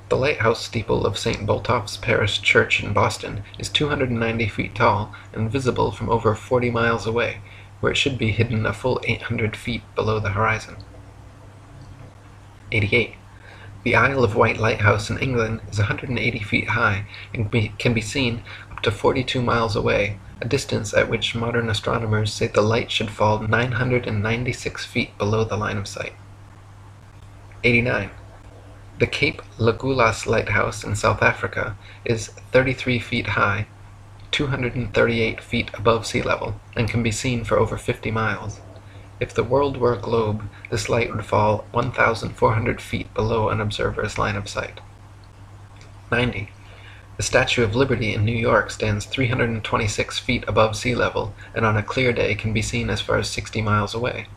The lighthouse steeple of St. Botolph's Parish Church in Boston is 290 feet tall and visible from over 40 miles away, where it should be hidden a full 800 feet below the horizon. 88. The Isle of Wight Lighthouse in England is 180 feet high and can be seen up to 42 miles away, a distance at which modern astronomers say the light should fall 996 feet below the line of sight. 89. The Cape Legulas Lighthouse in South Africa is 33 feet high, 238 feet above sea level, and can be seen for over 50 miles. If the world were a globe, this light would fall 1,400 feet below an observer's line of sight. 90. The Statue of Liberty in New York stands 326 feet above sea level, and on a clear day can be seen as far as 60 miles away.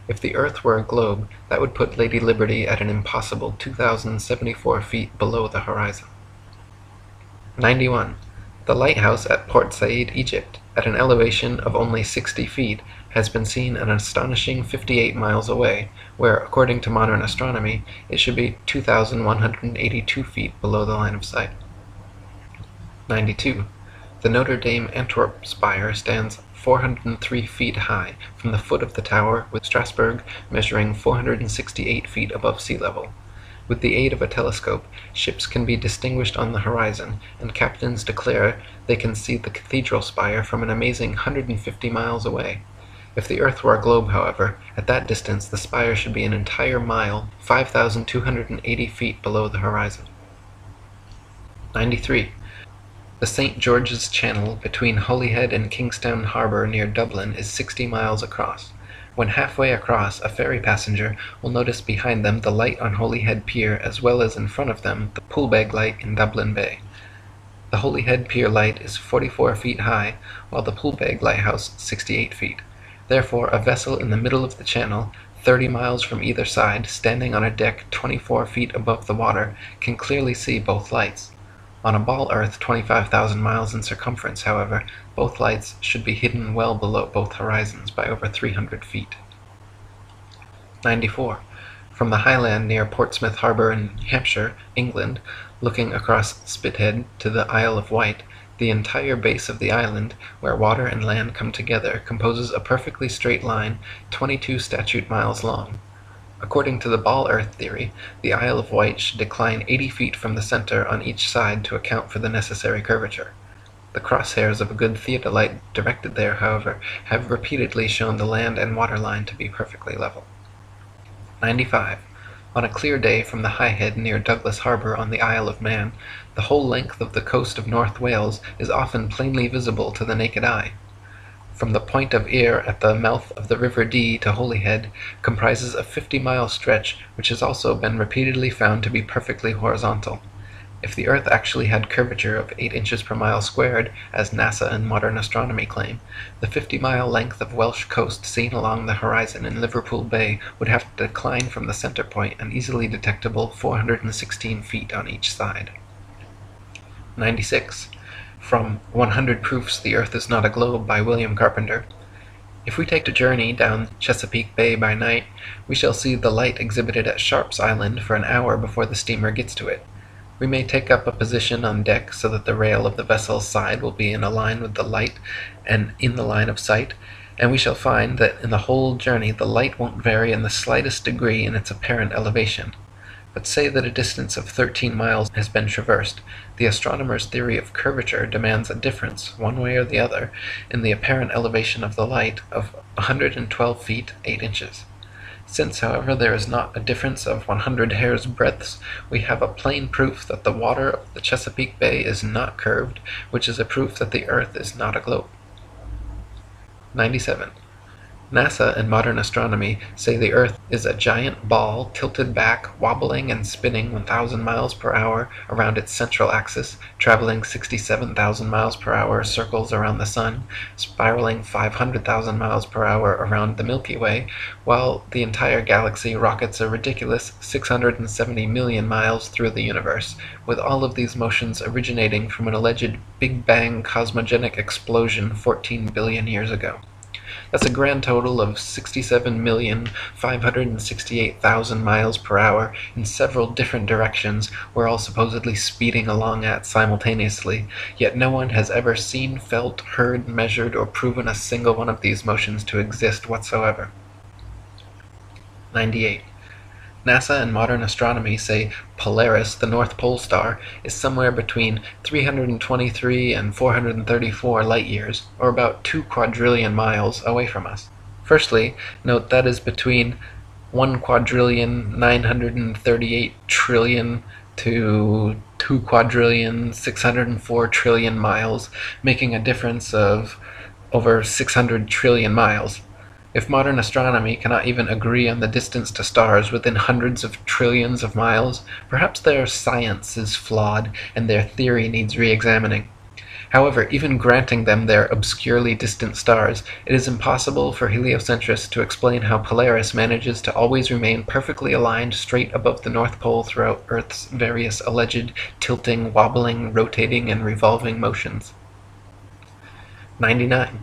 If the Earth were a globe, that would put Lady Liberty at an impossible 2,074 feet below the horizon. 91. The lighthouse at Port Said, Egypt, at an elevation of only 60 feet, has been seen an astonishing 58 miles away, where, according to modern astronomy, it should be 2,182 feet below the line of sight. 92. The Notre Dame Antwerp spire stands 403 feet high from the foot of the tower, with Strasbourg measuring 468 feet above sea level. With the aid of a telescope, ships can be distinguished on the horizon, and captains declare they can see the cathedral spire from an amazing 150 miles away. If the Earth were a globe, however, at that distance the spire should be an entire mile, 5,280 feet below the horizon. 93. The St. George's Channel between Holyhead and Kingstown Harbour near Dublin is 60 miles across. When halfway across, a ferry passenger will notice behind them the light on Holyhead Pier as well as in front of them the Poolbeg light in Dublin Bay. The Holyhead Pier light is 44 feet high, while the Poolbeg lighthouse 68 feet. Therefore, a vessel in the middle of the channel, 30 miles from either side, standing on a deck 24 feet above the water, can clearly see both lights. On a ball earth 25,000 miles in circumference, however, both lights should be hidden well below both horizons by over 300 feet. 94. From the highland near Portsmouth Harbour in Hampshire, England, looking across Spithead to the Isle of Wight, the entire base of the island, where water and land come together, composes a perfectly straight line 22 statute miles long. According to the ball earth theory, the Isle of Wight should decline 80 feet from the center on each side to account for the necessary curvature. The crosshairs of a good theodolite directed there, however, have repeatedly shown the land and water line to be perfectly level. 95. On a clear day from the High Head near Douglas Harbour on the Isle of Man, the whole length of the coast of North Wales is often plainly visible to the naked eye. From the Point of Ayr at the mouth of the River Dee to Holyhead comprises a 50-mile stretch which has also been repeatedly found to be perfectly horizontal. If the Earth actually had curvature of 8 inches per mile squared, as NASA and modern astronomy claim, the 50-mile length of Welsh coast seen along the horizon in Liverpool Bay would have to decline from the center point an easily detectable 416 feet on each side. 96. From 100 Proofs the Earth is Not a Globe by William Carpenter. If we take a journey down Chesapeake Bay by night, we shall see the light exhibited at Sharp's Island for an hour before the steamer gets to it. We may take up a position on deck so that the rail of the vessel's side will be in a line with the light and in the line of sight, and we shall find that in the whole journey the light won't vary in the slightest degree in its apparent elevation. But say that a distance of 13 miles has been traversed, the astronomer's theory of curvature demands a difference, one way or the other, in the apparent elevation of the light of 112 feet 8 inches. Since, however, there is not a difference of 100 hair's breadths, we have a plain proof that the water of the Chesapeake Bay is not curved, which is a proof that the Earth is not a globe. 97. NASA and modern astronomy say the Earth is a giant ball tilted back, wobbling and spinning 1,000 miles per hour around its central axis, traveling 67,000 miles per hour circles around the Sun, spiraling 500,000 miles per hour around the Milky Way, while the entire galaxy rockets a ridiculous 670 million miles through the universe, with all of these motions originating from an alleged Big Bang cosmogenic explosion 14 billion years ago. That's a grand total of 67,568,000 miles per hour in several different directions we're all supposedly speeding along at simultaneously, yet no one has ever seen, felt, heard, measured, or proven a single one of these motions to exist whatsoever. 98. NASA and modern astronomy say Polaris, the North Pole star, is somewhere between 323 and 434 light-years, or about 2 quadrillion miles, away from us. Firstly, note that is between 1,938,000,000,000,000 to 2,604,000,000,000,000 miles, making a difference of over 600 trillion miles. If modern astronomy cannot even agree on the distance to stars within hundreds of trillions of miles, perhaps their science is flawed and their theory needs re-examining. However, even granting them their obscurely distant stars, it is impossible for heliocentrists to explain how Polaris manages to always remain perfectly aligned straight above the North Pole throughout Earth's various alleged tilting, wobbling, rotating, and revolving motions. 99.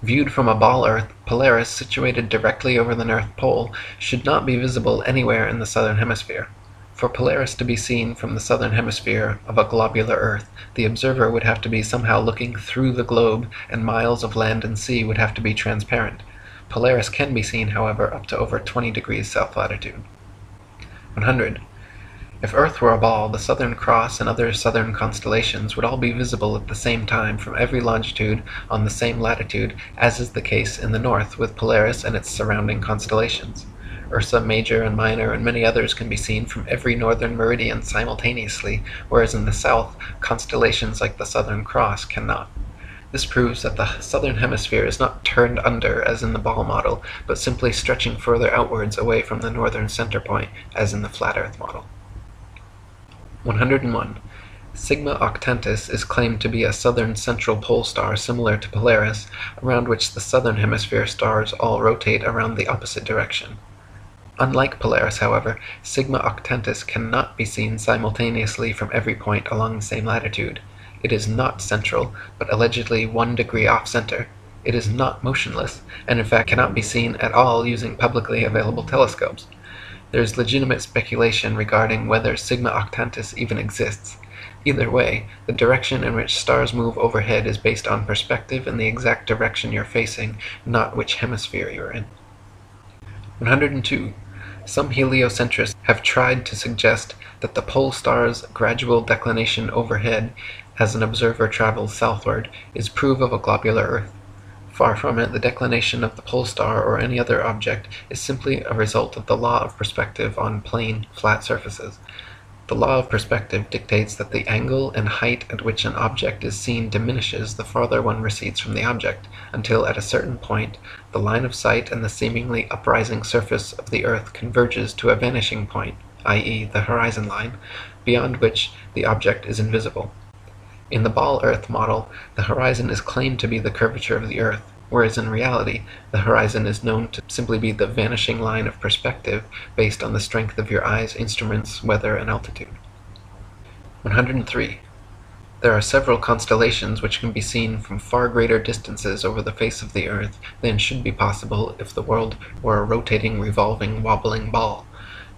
Viewed from a ball Earth, Polaris, situated directly over the North Pole, should not be visible anywhere in the southern hemisphere. For Polaris to be seen from the southern hemisphere of a globular Earth, the observer would have to be somehow looking through the globe, and miles of land and sea would have to be transparent. Polaris can be seen, however, up to over 20 degrees south latitude. 100. If Earth were a ball, the Southern Cross and other southern constellations would all be visible at the same time from every longitude on the same latitude, as is the case in the north with Polaris and its surrounding constellations. Ursa Major and Minor and many others can be seen from every northern meridian simultaneously, whereas in the south, constellations like the Southern Cross cannot. This proves that the southern hemisphere is not turned under as in the ball model, but simply stretching further outwards away from the northern center point as in the flat Earth model. 101. Sigma Octantis is claimed to be a southern central pole star similar to Polaris, around which the southern hemisphere stars all rotate around the opposite direction. Unlike Polaris, however, Sigma Octantis cannot be seen simultaneously from every point along the same latitude. It is not central, but allegedly 1 degree off-center. It is not motionless, and in fact cannot be seen at all using publicly available telescopes. There is legitimate speculation regarding whether Sigma Octantis even exists. Either way, the direction in which stars move overhead is based on perspective and the exact direction you're facing, not which hemisphere you're in. 102. Some heliocentrists have tried to suggest that the pole star's gradual declination overhead as an observer travels southward is proof of a globular Earth. Far from it, the declination of the pole star or any other object is simply a result of the law of perspective on plane, flat surfaces. The law of perspective dictates that the angle and height at which an object is seen diminishes the farther one recedes from the object, until at a certain point the line of sight and the seemingly uprising surface of the Earth converges to a vanishing point, i.e. the horizon line, beyond which the object is invisible. In the ball Earth model, the horizon is claimed to be the curvature of the Earth, whereas in reality, the horizon is known to simply be the vanishing line of perspective based on the strength of your eye's instruments, weather, and altitude. 103. There are several constellations which can be seen from far greater distances over the face of the Earth than should be possible if the world were a rotating, revolving, wobbling ball.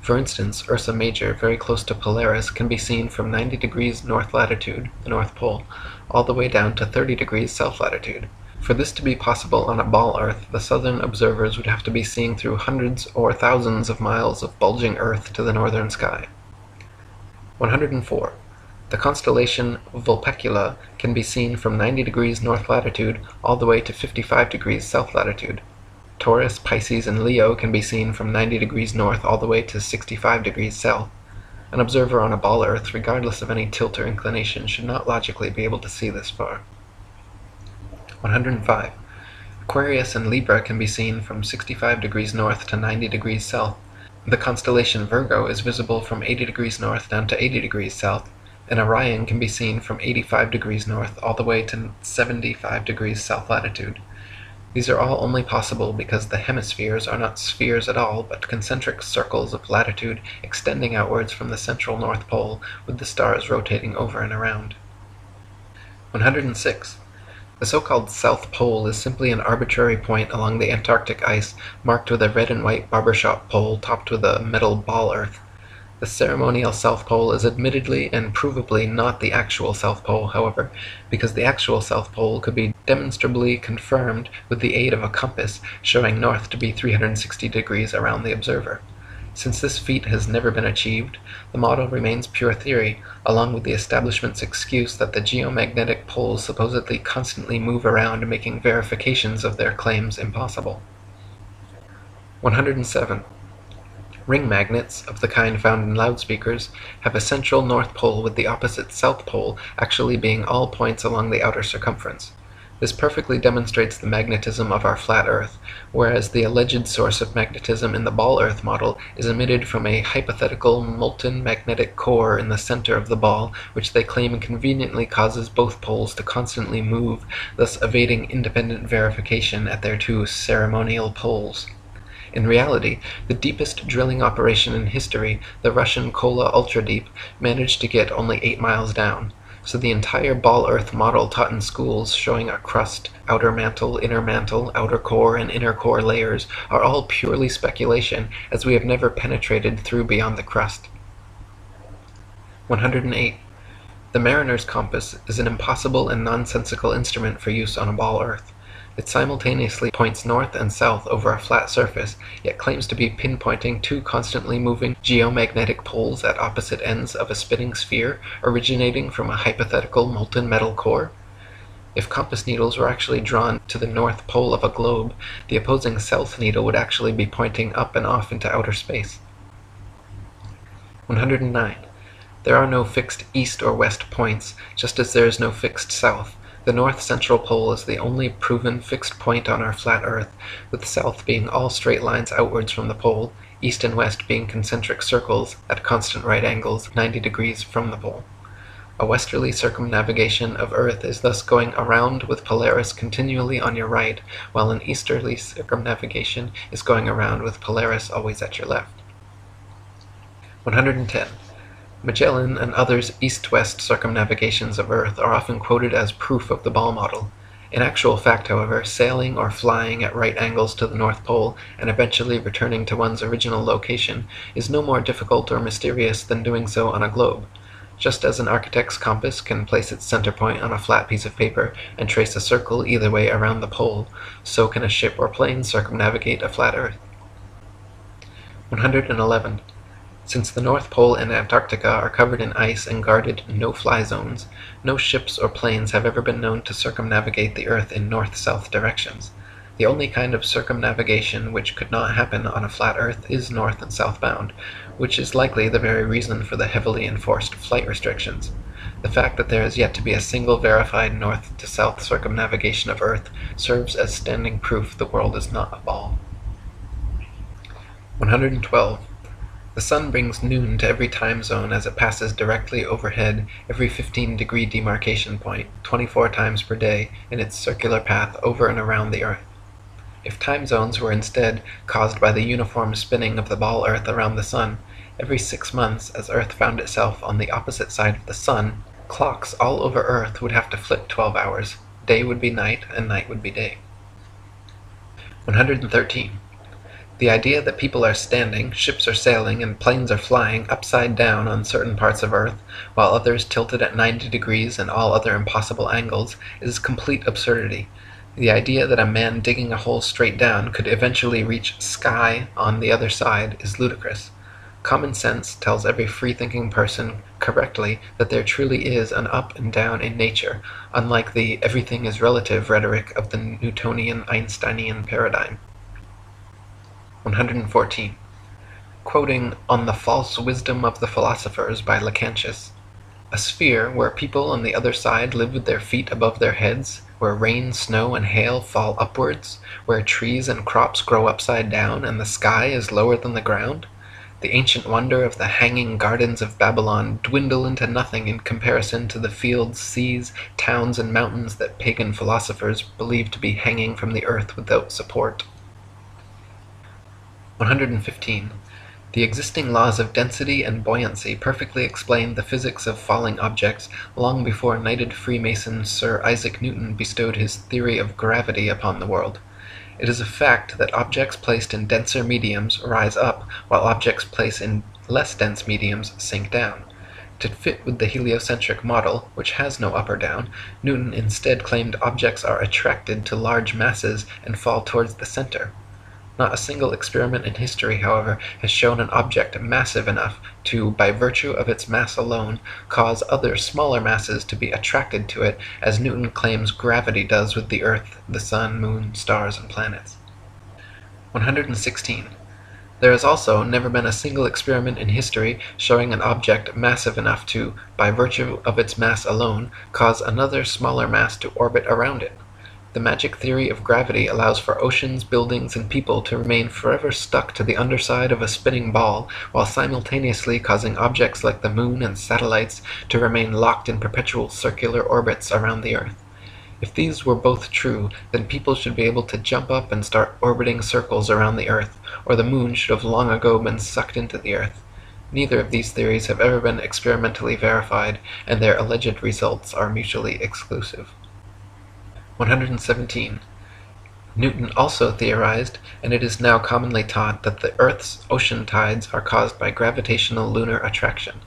For instance, Ursa Major, very close to Polaris, can be seen from 90 degrees north latitude, the North Pole, all the way down to 30 degrees south latitude. For this to be possible on a ball Earth, the southern observers would have to be seeing through hundreds or thousands of miles of bulging Earth to the northern sky. 104. The constellation Vulpecula can be seen from 90 degrees north latitude all the way to 55 degrees south latitude. Taurus, Pisces, and Leo can be seen from 90 degrees north all the way to 65 degrees south. An observer on a ball Earth, regardless of any tilt or inclination, should not logically be able to see this far. 105. Aquarius and Libra can be seen from 65 degrees north to 90 degrees south. The constellation Virgo is visible from 80 degrees north down to 80 degrees south, and Orion can be seen from 85 degrees north all the way to 75 degrees south latitude. These are all only possible because the hemispheres are not spheres at all, but concentric circles of latitude extending outwards from the central North Pole, with the stars rotating over and around. 106. The so-called South Pole is simply an arbitrary point along the Antarctic ice marked with a red and white barbershop pole topped with a metal ball Earth. The ceremonial South Pole is admittedly and provably not the actual South Pole, however, because the actual South Pole could be demonstrably confirmed with the aid of a compass showing north to be 360 degrees around the observer. Since this feat has never been achieved, the model remains pure theory, along with the establishment's excuse that the geomagnetic poles supposedly constantly move around, making verifications of their claims impossible. 107. Ring magnets, of the kind found in loudspeakers, have a central North Pole with the opposite South Pole actually being all points along the outer circumference. This perfectly demonstrates the magnetism of our flat Earth, whereas the alleged source of magnetism in the ball Earth model is emitted from a hypothetical molten magnetic core in the center of the ball, which they claim conveniently causes both poles to constantly move, thus evading independent verification at their two ceremonial poles. In reality, the deepest drilling operation in history, the Russian Kola Ultra Deep, managed to get only 8 miles down. So the entire ball Earth model taught in schools showing a crust, outer mantle, outer core, and inner core layers are all purely speculation, as we have never penetrated through beyond the crust. 108. The mariner's compass is an impossible and nonsensical instrument for use on a ball Earth. It simultaneously points north and south over a flat surface, yet claims to be pinpointing two constantly moving geomagnetic poles at opposite ends of a spinning sphere originating from a hypothetical molten metal core. If compass needles were actually drawn to the north pole of a globe, the opposing south needle would actually be pointing up and off into outer space. 109. There are no fixed east or west points, just as there is no fixed south. The north central pole is the only proven fixed point on our flat Earth, with south being all straight lines outwards from the pole, east and west being concentric circles at constant right angles 90 degrees from the pole. A westerly circumnavigation of Earth is thus going around with Polaris continually on your right, while an easterly circumnavigation is going around with Polaris always at your left. 110. Magellan and others' east-west circumnavigations of Earth are often quoted as proof of the ball model. In actual fact, however, sailing or flying at right angles to the North Pole and eventually returning to one's original location is no more difficult or mysterious than doing so on a globe. Just as an architect's compass can place its center point on a flat piece of paper and trace a circle either way around the pole, so can a ship or plane circumnavigate a flat Earth. 111. Since the North Pole and Antarctica are covered in ice and guarded no-fly zones, no ships or planes have ever been known to circumnavigate the Earth in north-south directions. The only kind of circumnavigation which could not happen on a flat Earth is north and southbound, which is likely the very reason for the heavily enforced flight restrictions. The fact that there is yet to be a single verified north-to-south circumnavigation of Earth serves as standing proof the world is not a ball. 112. The sun brings noon to every time zone as it passes directly overhead every 15-degree demarcation point, 24 times per day, in its circular path over and around the Earth. If time zones were instead caused by the uniform spinning of the ball Earth around the sun, every 6 months, as Earth found itself on the opposite side of the sun, clocks all over Earth would have to flip 12 hours. Day would be night, and night would be day. 113. The idea that people are standing, ships are sailing, and planes are flying upside down on certain parts of Earth, while others tilted at 90 degrees and all other impossible angles, is complete absurdity. The idea that a man digging a hole straight down could eventually reach sky on the other side is ludicrous. Common sense tells every free-thinking person correctly that there truly is an up and down in nature, unlike the everything is relative rhetoric of the Newtonian Einsteinian paradigm. 114. Quoting On the False Wisdom of the Philosophers by Lactantius, a sphere where people on the other side live with their feet above their heads, where rain, snow, and hail fall upwards, where trees and crops grow upside down, and the sky is lower than the ground, the ancient wonder of the hanging gardens of Babylon dwindle into nothing in comparison to the fields, seas, towns, and mountains that pagan philosophers believe to be hanging from the earth without support. 115. The existing laws of density and buoyancy perfectly explained the physics of falling objects long before knighted Freemason Sir Isaac Newton bestowed his theory of gravity upon the world. It is a fact that objects placed in denser mediums rise up, while objects placed in less dense mediums sink down. To fit with the heliocentric model, which has no up or down, Newton instead claimed objects are attracted to large masses and fall towards the center. Not a single experiment in history, however, has shown an object massive enough to, by virtue of its mass alone, cause other smaller masses to be attracted to it, as Newton claims gravity does with the Earth, the Sun, Moon, stars, and planets. 116. There has also never been a single experiment in history showing an object massive enough to, by virtue of its mass alone, cause another smaller mass to orbit around it. The magic theory of gravity allows for oceans, buildings, and people to remain forever stuck to the underside of a spinning ball, while simultaneously causing objects like the moon and satellites to remain locked in perpetual circular orbits around the Earth. If these were both true, then people should be able to jump up and start orbiting circles around the Earth, or the moon should have long ago been sucked into the Earth. Neither of these theories have ever been experimentally verified, and their alleged results are mutually exclusive. 117. Newton also theorized, and it is now commonly taught, that the Earth's ocean tides are caused by gravitational lunar attraction.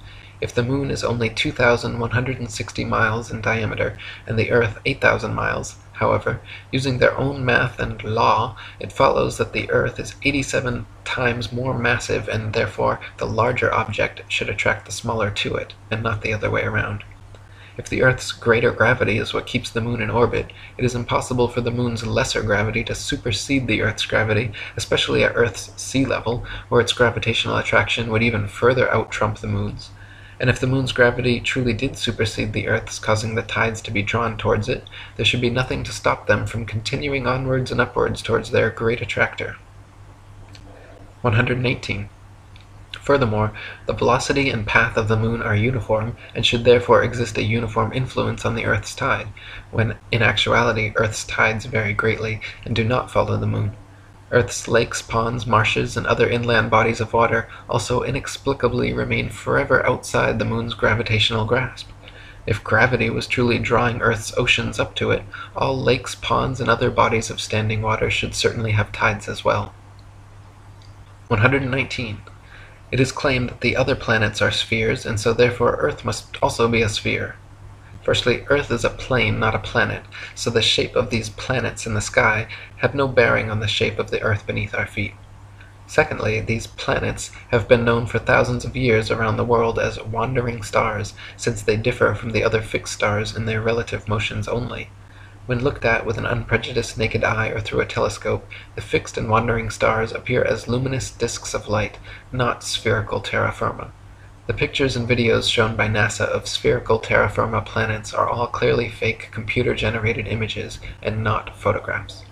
If the moon is only 2,160 miles in diameter and the Earth 8,000 miles, however, using their own math and law, it follows that the Earth is 87 times more massive and therefore the larger object should attract the smaller to it, and not the other way around. If the Earth's greater gravity is what keeps the moon in orbit, it is impossible for the moon's lesser gravity to supersede the Earth's gravity, especially at Earth's sea level, where its gravitational attraction would even further out-trump the moon's. And if the moon's gravity truly did supersede the Earth's, causing the tides to be drawn towards it, there should be nothing to stop them from continuing onwards and upwards towards their great attractor. 118. Furthermore, the velocity and path of the moon are uniform, and should therefore exist a uniform influence on the Earth's tide, when in actuality Earth's tides vary greatly and do not follow the moon. Earth's lakes, ponds, marshes, and other inland bodies of water also inexplicably remain forever outside the moon's gravitational grasp. If gravity was truly drawing Earth's oceans up to it, all lakes, ponds, and other bodies of standing water should certainly have tides as well. 119. It is claimed that the other planets are spheres, and so therefore Earth must also be a sphere. Firstly, Earth is a plane, not a planet, so the shape of these planets in the sky have no bearing on the shape of the Earth beneath our feet. Secondly, these planets have been known for thousands of years around the world as wandering stars, since they differ from the other fixed stars in their relative motions only. When looked at with an unprejudiced naked eye or through a telescope, the fixed and wandering stars appear as luminous disks of light, not spherical terra firma. The pictures and videos shown by NASA of spherical terra firma planets are all clearly fake computer-generated images and not photographs.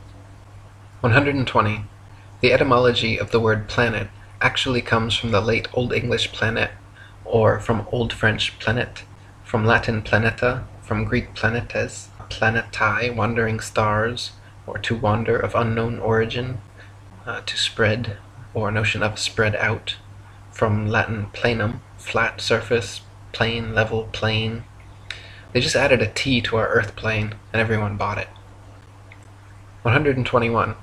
120. The etymology of the word planet actually comes from the late Old English planet, or from Old French planet, from Latin planeta, from Greek planetes, planetae, wandering stars, or to wander of unknown origin, to spread, or notion of spread out, from Latin planum, flat surface, plane, level, plane. They just added a T to our Earth plane, and everyone bought it. 121.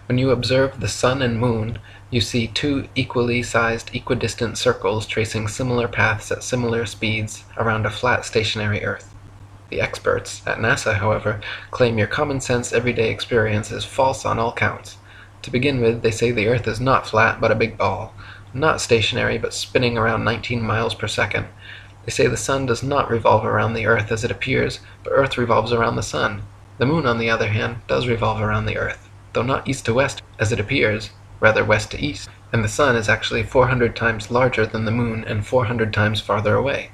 When you observe the sun and moon, you see two equally sized equidistant circles tracing similar paths at similar speeds around a flat stationary Earth. The experts at NASA, however, claim your common-sense everyday experience is false on all counts. To begin with, they say the Earth is not flat but a big ball, not stationary but spinning around 19 miles per second. They say the sun does not revolve around the Earth as it appears, but Earth revolves around the sun. The moon, on the other hand, does revolve around the Earth, though not east to west as it appears, rather west to east, and the sun is actually 400 times larger than the moon and 400 times farther away.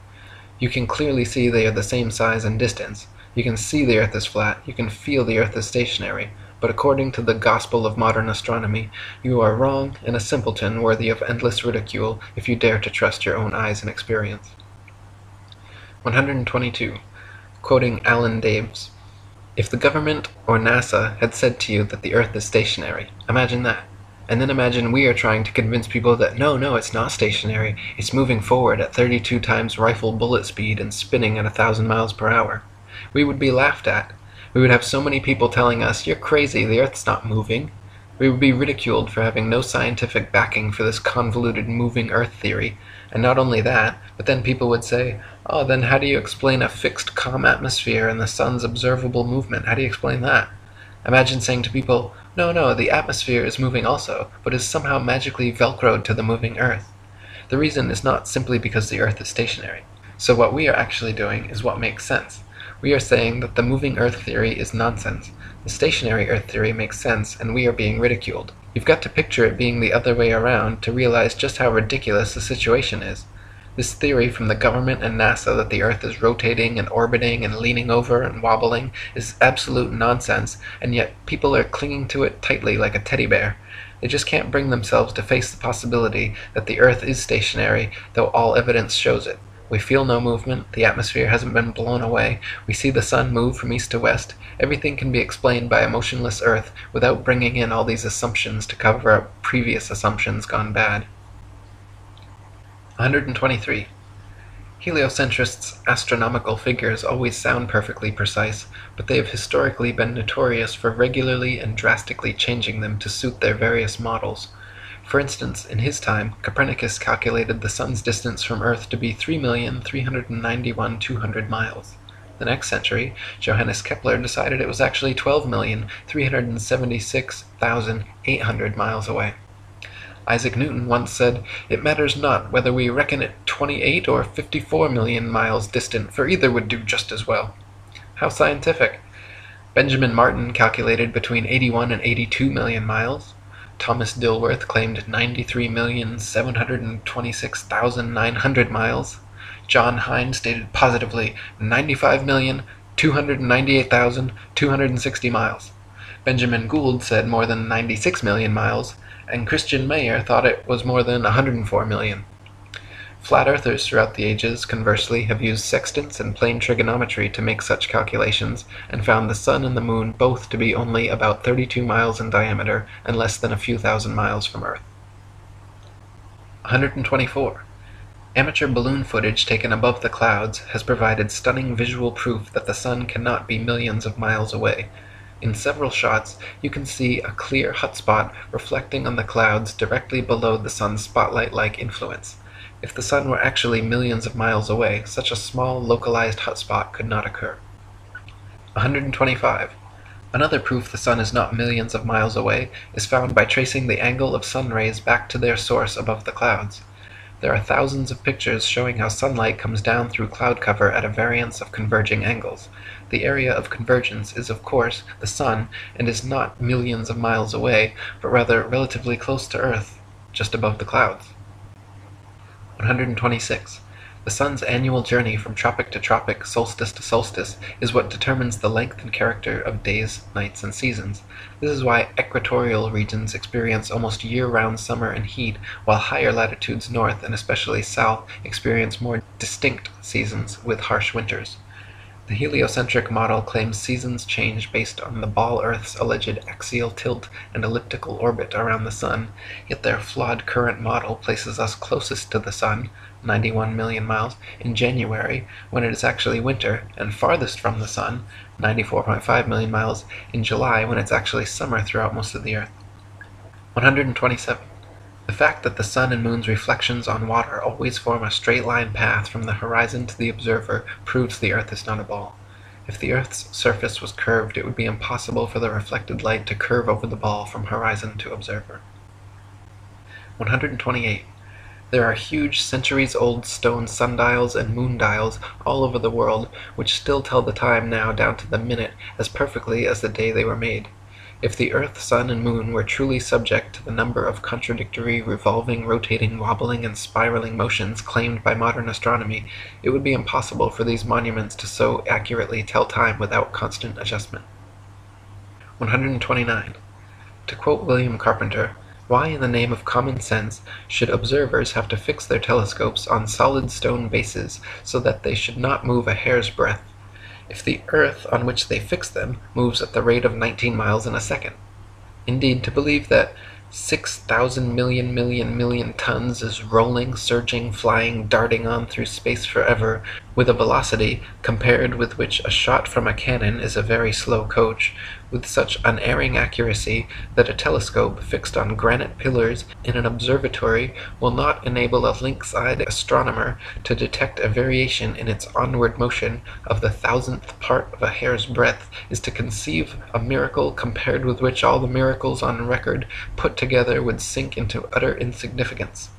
You can clearly see they are the same size and distance. You can see the Earth is flat, you can feel the Earth is stationary, but according to the gospel of modern astronomy, you are wrong and a simpleton worthy of endless ridicule if you dare to trust your own eyes and experience. 122. Quoting Alan Daves, "If the government or NASA had said to you that the Earth is stationary, imagine that. And then imagine we are trying to convince people that no, it's not stationary, it's moving forward at 32 times rifle bullet speed and spinning at 1,000 miles per hour. We would be laughed at. We would have so many people telling us, you're crazy, the Earth's not moving. We would be ridiculed for having no scientific backing for this convoluted moving Earth theory. And not only that, but then people would say, oh, then how do you explain a fixed calm atmosphere and the sun's observable movement? How do you explain that? Imagine saying to people, no, the atmosphere is moving also, but is somehow magically velcroed to the moving Earth. The reason is not simply because the Earth is stationary. So what we are actually doing is what makes sense. We are saying that the moving Earth theory is nonsense. The stationary Earth theory makes sense, and we are being ridiculed. You've got to picture it being the other way around to realize just how ridiculous the situation is. This theory from the government and NASA that the Earth is rotating and orbiting and leaning over and wobbling is absolute nonsense, and yet people are clinging to it tightly like a teddy bear. They just can't bring themselves to face the possibility that the Earth is stationary, though all evidence shows it. We feel no movement, the atmosphere hasn't been blown away, we see the sun move from east to west. Everything can be explained by a motionless Earth without bringing in all these assumptions to cover up previous assumptions gone bad. 123. Heliocentrists' astronomical figures always sound perfectly precise, but they have historically been notorious for regularly and drastically changing them to suit their various models. For instance, in his time, Copernicus calculated the sun's distance from Earth to be 3,391,200 miles. The next century, Johannes Kepler decided it was actually 12,376,800 miles away. Isaac Newton once said, "It matters not whether we reckon it 28 or 54 million miles distant, for either would do just as well." How scientific! Benjamin Martin calculated between 81 and 82 million miles. Thomas Dilworth claimed 93,726,900 miles. John Hine stated positively 95,298,260 miles. Benjamin Gould said more than 96 million miles, and Christian Mayer thought it was more than 104 million. Flat earthers throughout the ages, conversely, have used sextants and plane trigonometry to make such calculations, and found the sun and the moon both to be only about 32 miles in diameter and less than a few thousand miles from Earth. 124. Amateur balloon footage taken above the clouds has provided stunning visual proof that the sun cannot be millions of miles away. In several shots, you can see a clear hot spot reflecting on the clouds directly below the sun's spotlight-like influence. If the sun were actually millions of miles away, such a small, localized hot spot could not occur. 125. Another proof the sun is not millions of miles away is found by tracing the angle of sun rays back to their source above the clouds. There are thousands of pictures showing how sunlight comes down through cloud cover at a variance of converging angles. The area of convergence is, of course, the sun, and is not millions of miles away, but rather relatively close to Earth, just above the clouds. 126. The sun's annual journey from tropic to tropic, solstice to solstice, is what determines the length and character of days, nights, and seasons. This is why equatorial regions experience almost year-round summer and heat, while higher latitudes north and especially south experience more distinct seasons with harsh winters. The heliocentric model claims seasons change based on the ball Earth's alleged axial tilt and elliptical orbit around the sun, yet their flawed current model places us closest to the sun, 91 million miles, in January, when it is actually winter, and farthest from the sun, 94.5 million miles, in July, when it's actually summer throughout most of the Earth. 127. The fact that the sun and moon's reflections on water always form a straight-line path from the horizon to the observer proves the Earth is not a ball. If the Earth's surface was curved, it would be impossible for the reflected light to curve over the ball from horizon to observer. 128. There are huge centuries-old stone sundials and moondials all over the world which still tell the time now down to the minute as perfectly as the day they were made. If the Earth, Sun, and Moon were truly subject to the number of contradictory, revolving, rotating, wobbling, and spiraling motions claimed by modern astronomy, it would be impossible for these monuments to so accurately tell time without constant adjustment. 129. To quote William Carpenter, "Why in the name of common sense should observers have to fix their telescopes on solid stone bases so that they should not move a hair's breadth, if the Earth on which they fix them moves at the rate of 19 miles in a second? Indeed, to believe that 6,000 million tons is rolling, surging, flying, darting on through space forever, with a velocity compared with which a shot from a cannon is a very slow coach, with such unerring accuracy that a telescope fixed on granite pillars in an observatory will not enable a lynx-eyed astronomer to detect a variation in its onward motion of the thousandth part of a hair's breadth, is to conceive a miracle compared with which all the miracles on record put together would sink into utter insignificance.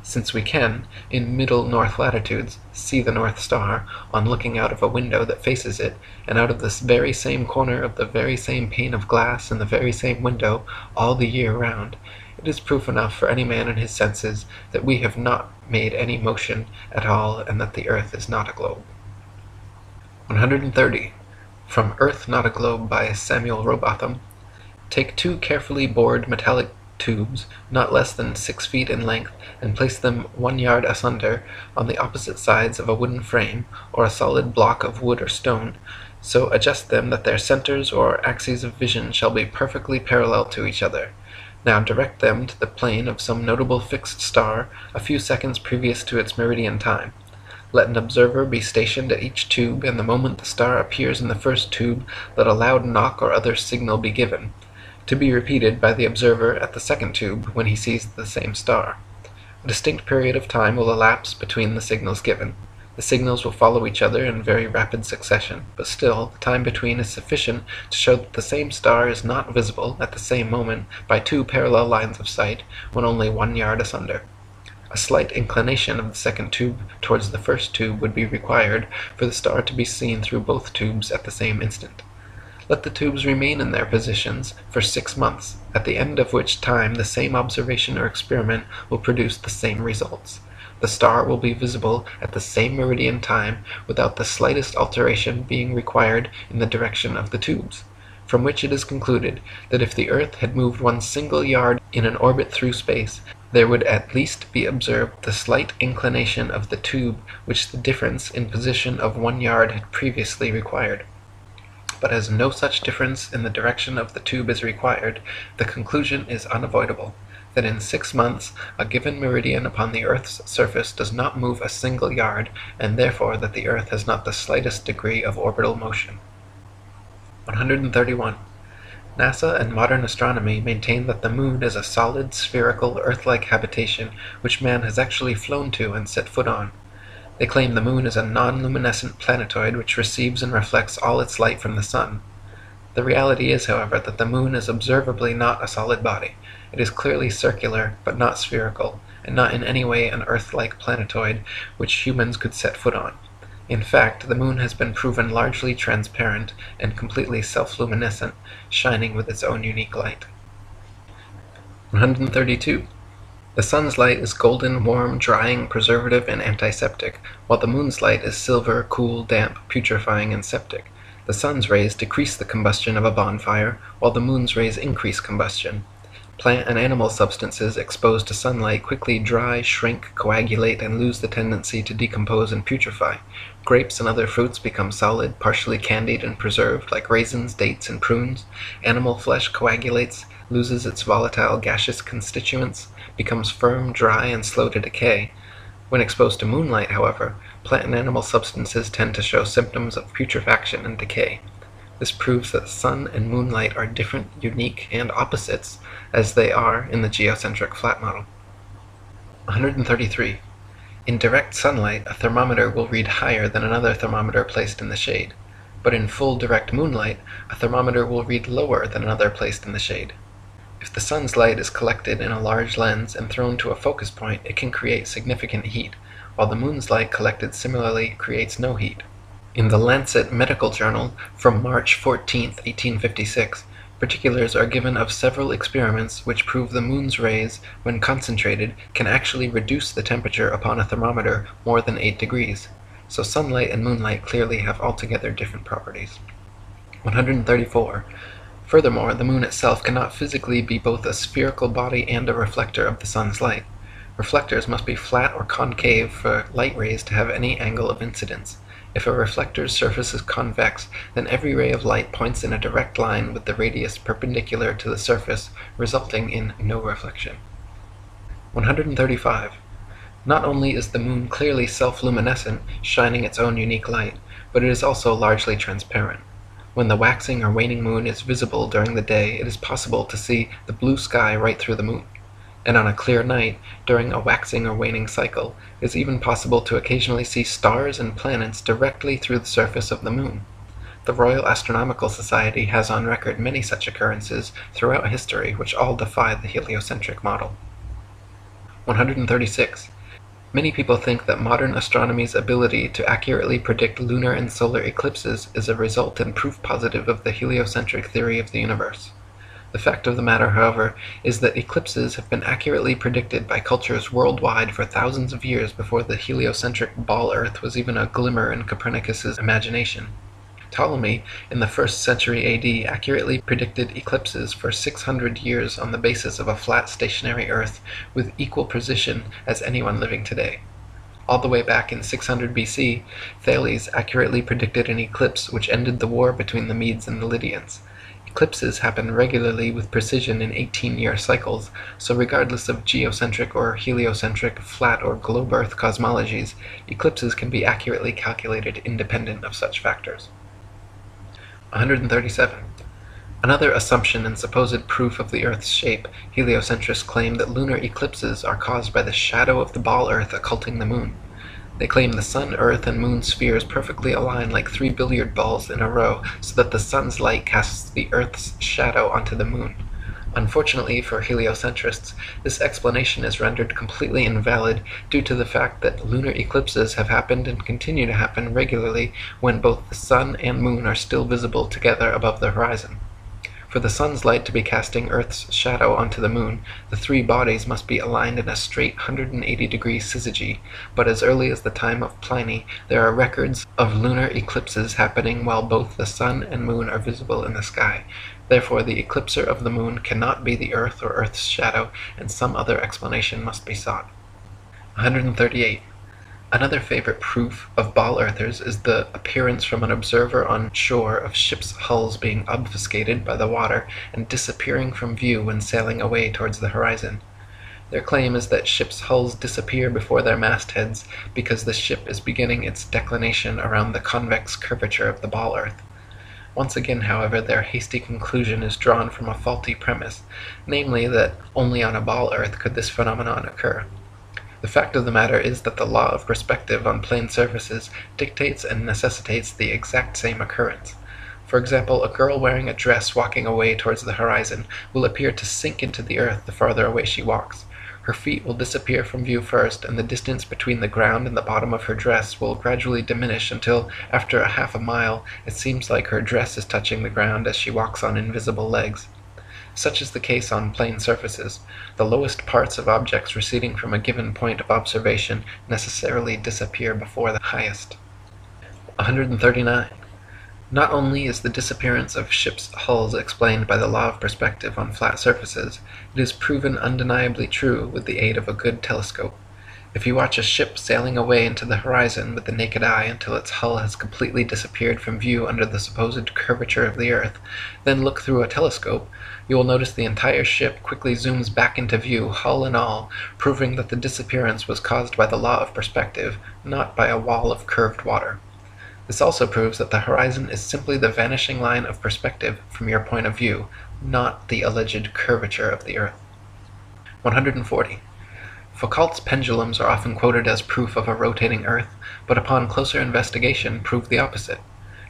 Since we can, in middle north latitudes, see the North Star, on looking out of a window that faces it, and out of this very same corner of the very same pane of glass in the very same window, all the year round, it is proof enough for any man in his senses that we have not made any motion at all, and that the Earth is not a globe." 130. From Earth Not a Globe by Samuel Rowbotham. Take two carefully bored metallic tubes, not less than 6 feet in length, and place them 1 yard asunder on the opposite sides of a wooden frame, or a solid block of wood or stone, so adjust them that their centers or axes of vision shall be perfectly parallel to each other. Now direct them to the plane of some notable fixed star a few seconds previous to its meridian time. Let an observer be stationed at each tube, and the moment the star appears in the first tube, let a loud knock or other signal be given. to be repeated by the observer at the second tube when he sees the same star. A distinct period of time will elapse between the signals given. The signals will follow each other in very rapid succession, but still, the time between is sufficient to show that the same star is not visible at the same moment by two parallel lines of sight when only 1 yard asunder. A slight inclination of the second tube towards the first tube would be required for the star to be seen through both tubes at the same instant. Let the tubes remain in their positions for 6 months, at the end of which time the same observation or experiment will produce the same results. The star will be visible at the same meridian time without the slightest alteration being required in the direction of the tubes, from which it is concluded that if the earth had moved 1 single yard in an orbit through space, there would at least be observed the slight inclination of the tube which the difference in position of 1 yard had previously required. But as no such difference in the direction of the tube is required, the conclusion is unavoidable, that in 6 months a given meridian upon the Earth's surface does not move a single yard, and therefore that the Earth has not the slightest degree of orbital motion. 131. NASA and modern astronomy maintain that the Moon is a solid, spherical, Earth-like habitation which man has actually flown to and set foot on. They claim the Moon is a non-luminescent planetoid which receives and reflects all its light from the Sun. The reality is, however, that the Moon is observably not a solid body. It is clearly circular, but not spherical, and not in any way an Earth-like planetoid which humans could set foot on. In fact, the Moon has been proven largely transparent and completely self-luminescent, shining with its own unique light. 132. The Sun's light is golden, warm, drying, preservative, and antiseptic, while the Moon's light is silver, cool, damp, putrefying, and septic. The Sun's rays decrease the combustion of a bonfire, while the Moon's rays increase combustion. Plant and animal substances exposed to sunlight quickly dry, shrink, coagulate, and lose the tendency to decompose and putrefy. Grapes and other fruits become solid, partially candied and preserved, like raisins, dates, and prunes. Animal flesh coagulates, loses its volatile gaseous constituents, becomes firm, dry, and slow to decay. When exposed to moonlight, however, plant and animal substances tend to show symptoms of putrefaction and decay. This proves that sun and moonlight are different, unique, and opposites, as they are in the geocentric flat model. 133. In direct sunlight, a thermometer will read higher than another thermometer placed in the shade, but in full direct moonlight, a thermometer will read lower than another placed in the shade. If the sun's light is collected in a large lens and thrown to a focus point, it can create significant heat, while the moon's light collected similarly creates no heat. In the Lancet Medical Journal from March 14, 1856, particulars are given of several experiments which prove the moon's rays, when concentrated, can actually reduce the temperature upon a thermometer more than 8 degrees. So sunlight and moonlight clearly have altogether different properties. 134. Furthermore, the moon itself cannot physically be both a spherical body and a reflector of the sun's light. Reflectors must be flat or concave for light rays to have any angle of incidence. If a reflector's surface is convex, then every ray of light points in a direct line with the radius perpendicular to the surface, resulting in no reflection. 135. Not only is the moon clearly self-luminescent, shining its own unique light, but it is also largely transparent. When the waxing or waning moon is visible during the day, it is possible to see the blue sky right through the moon. And on a clear night, during a waxing or waning cycle, it is even possible to occasionally see stars and planets directly through the surface of the moon. The Royal Astronomical Society has on record many such occurrences throughout history which all defy the heliocentric model. 136. Many people think that modern astronomy's ability to accurately predict lunar and solar eclipses is a result and proof positive of the heliocentric theory of the universe. The fact of the matter, however, is that eclipses have been accurately predicted by cultures worldwide for thousands of years before the heliocentric ball Earth was even a glimmer in Copernicus's imagination. Ptolemy, in the 1st century AD, accurately predicted eclipses for 600 years on the basis of a flat stationary Earth with equal precision as anyone living today. All the way back in 600 BC, Thales accurately predicted an eclipse which ended the war between the Medes and the Lydians. Eclipses happen regularly with precision in 18-year cycles, so regardless of geocentric or heliocentric, flat or globe Earth cosmologies, eclipses can be accurately calculated independent of such factors. 137. Another assumption and supposed proof of the Earth's shape, heliocentrists claim that lunar eclipses are caused by the shadow of the ball Earth occulting the moon. They claim the Sun, Earth, and Moon spheres perfectly align like 3 billiard balls in a row, so that the Sun's light casts the Earth's shadow onto the Moon. Unfortunately for heliocentrists, this explanation is rendered completely invalid due to the fact that lunar eclipses have happened and continue to happen regularly when both the Sun and Moon are still visible together above the horizon. For the Sun's light to be casting Earth's shadow onto the Moon, the three bodies must be aligned in a straight 180-degree syzygy, but as early as the time of Pliny, there are records of lunar eclipses happening while both the Sun and Moon are visible in the sky. Therefore, the eclipser of the Moon cannot be the Earth or Earth's shadow, and some other explanation must be sought. 138. Another favorite proof of ball earthers is the appearance from an observer on shore of ships' hulls being obfuscated by the water and disappearing from view when sailing away towards the horizon. Their claim is that ships' hulls disappear before their mastheads because the ship is beginning its declination around the convex curvature of the ball earth. Once again, however, their hasty conclusion is drawn from a faulty premise, namely that only on a ball earth could this phenomenon occur. The fact of the matter is that the law of perspective on plane surfaces dictates and necessitates the exact same occurrence. For example, a girl wearing a dress walking away towards the horizon will appear to sink into the earth the farther away she walks. Her feet will disappear from view first, and the distance between the ground and the bottom of her dress will gradually diminish until, after a half a mile, it seems like her dress is touching the ground as she walks on invisible legs. Such is the case on plane surfaces. The lowest parts of objects receding from a given point of observation necessarily disappear before the highest. 139. Not only is the disappearance of ships' hulls explained by the law of perspective on flat surfaces, it is proven undeniably true with the aid of a good telescope. If you watch a ship sailing away into the horizon with the naked eye until its hull has completely disappeared from view under the supposed curvature of the earth, then look through a telescope, you will notice the entire ship quickly zooms back into view, hull and all, proving that the disappearance was caused by the law of perspective, not by a wall of curved water. This also proves that the horizon is simply the vanishing line of perspective from your point of view, not the alleged curvature of the earth. 140. Foucault's pendulums are often quoted as proof of a rotating Earth, but upon closer investigation prove the opposite.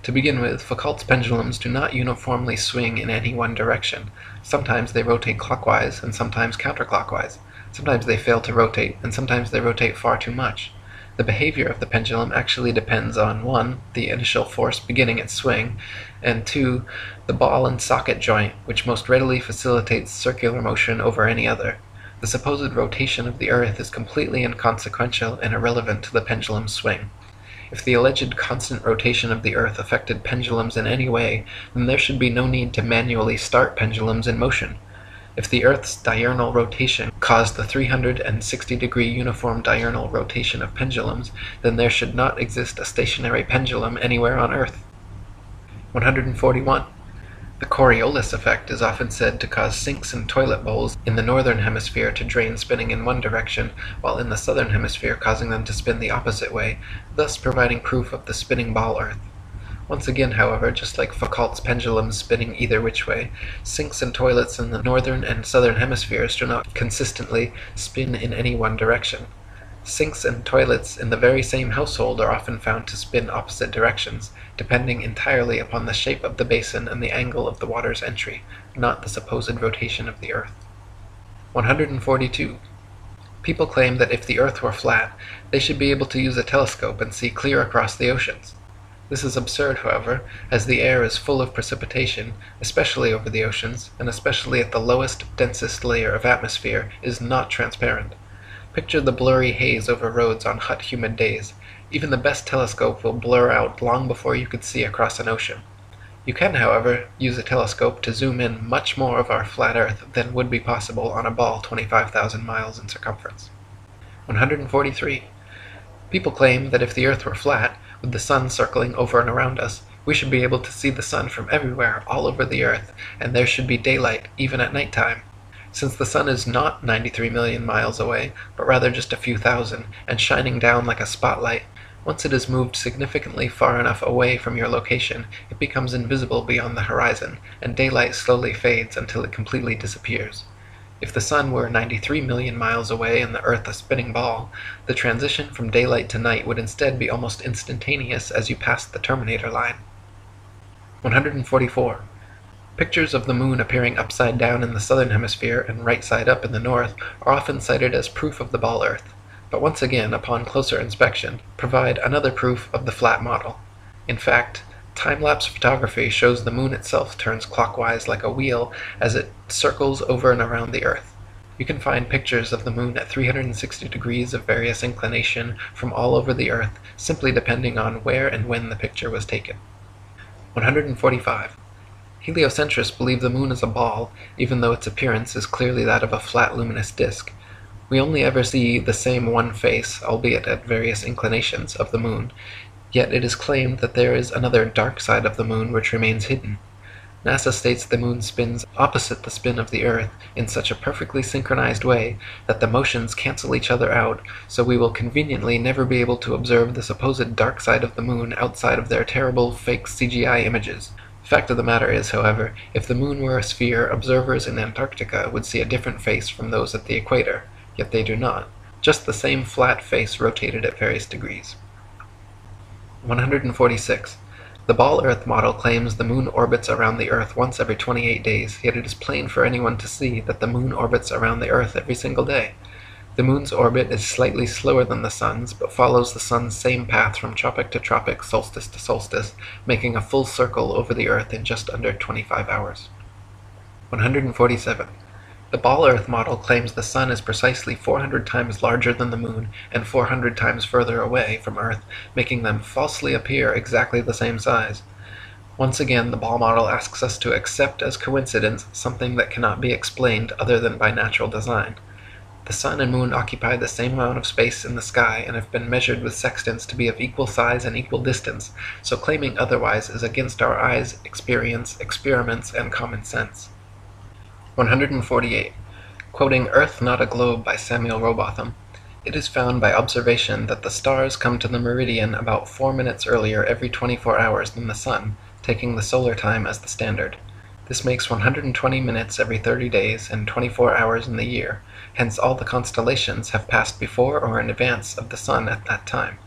To begin with, Foucault's pendulums do not uniformly swing in any one direction. Sometimes they rotate clockwise and sometimes counterclockwise. Sometimes they fail to rotate, and sometimes they rotate far too much. The behavior of the pendulum actually depends on 1. The initial force beginning its swing, and 2. The ball and socket joint, which most readily facilitates circular motion over any other. The supposed rotation of the Earth is completely inconsequential and irrelevant to the pendulum's swing. If the alleged constant rotation of the Earth affected pendulums in any way, then there should be no need to manually start pendulums in motion. If the Earth's diurnal rotation caused the 360-degree uniform diurnal rotation of pendulums, then there should not exist a stationary pendulum anywhere on Earth. 141. The Coriolis effect is often said to cause sinks in toilet bowls in the northern hemisphere to drain spinning in one direction, while in the southern hemisphere causing them to spin the opposite way, thus providing proof of the spinning ball Earth. Once again, however, just like Foucault's pendulums spinning either which way, sinks and toilets in the northern and southern hemispheres do not consistently spin in any one direction. Sinks and toilets in the very same household are often found to spin opposite directions, depending entirely upon the shape of the basin and the angle of the water's entry, not the supposed rotation of the Earth. 142. People claim that if the Earth were flat, they should be able to use a telescope and see clear across the oceans. This is absurd, however, as the air is full of precipitation, especially over the oceans, and especially at the lowest, densest layer of atmosphere, is not transparent. Picture the blurry haze over roads on hot, humid days. Even the best telescope will blur out long before you could see across an ocean. You can, however, use a telescope to zoom in much more of our flat Earth than would be possible on a ball 25,000 miles in circumference. 143. People claim that if the Earth were flat, with the sun circling over and around us, we should be able to see the sun from everywhere, all over the Earth, and there should be daylight, even at night time. Since the sun is not 93 million miles away, but rather just a few thousand, and shining down like a spotlight, Once it is moved significantly far enough away from your location, it becomes invisible beyond the horizon, and daylight slowly fades until it completely disappears. If the Sun were 93 million miles away and the Earth a spinning ball, the transition from daylight to night would instead be almost instantaneous as you passed the terminator line. 144. Pictures of the moon appearing upside down in the southern hemisphere and right side up in the north are often cited as proof of the ball Earth, but once again, upon closer inspection, provide another proof of the flat model. In fact, time-lapse photography shows the moon itself turns clockwise like a wheel as it circles over and around the Earth. You can find pictures of the moon at 360 degrees of various inclination from all over the Earth, simply depending on where and when the picture was taken. 145. Heliocentrists believe the moon is a ball, even though its appearance is clearly that of a flat luminous disk. We only ever see the same one face, albeit at various inclinations, of the moon, yet it is claimed that there is another dark side of the moon which remains hidden. NASA states the moon spins opposite the spin of the Earth in such a perfectly synchronized way that the motions cancel each other out, so we will conveniently never be able to observe the supposed dark side of the moon outside of their terrible fake CGI images. Fact of the matter is, however, if the moon were a sphere, observers in Antarctica would see a different face from those at the equator, yet they do not, just the same flat face rotated at various degrees. 146. The ball Earth model claims the moon orbits around the Earth once every 28 days, yet it is plain for anyone to see that the moon orbits around the Earth every single day. The moon's orbit is slightly slower than the sun's, but follows the sun's same path from tropic to tropic, solstice to solstice, making a full circle over the Earth in just under 25 hours. 147. The ball Earth model claims the Sun is precisely 400 times larger than the Moon and 400 times further away from Earth, making them falsely appear exactly the same size. Once again, the ball model asks us to accept as coincidence something that cannot be explained other than by natural design. The Sun and Moon occupy the same amount of space in the sky and have been measured with sextants to be of equal size and equal distance, so claiming otherwise is against our eyes, experience, experiments, and common sense. 148. Quoting Earth Not a Globe by Samuel Rowbotham, it is found by observation that the stars come to the meridian about 4 minutes earlier every 24 hours than the Sun, taking the solar time as the standard. This makes 120 minutes every 30 days and 24 hours in the year, hence all the constellations have passed before or in advance of the Sun at that time.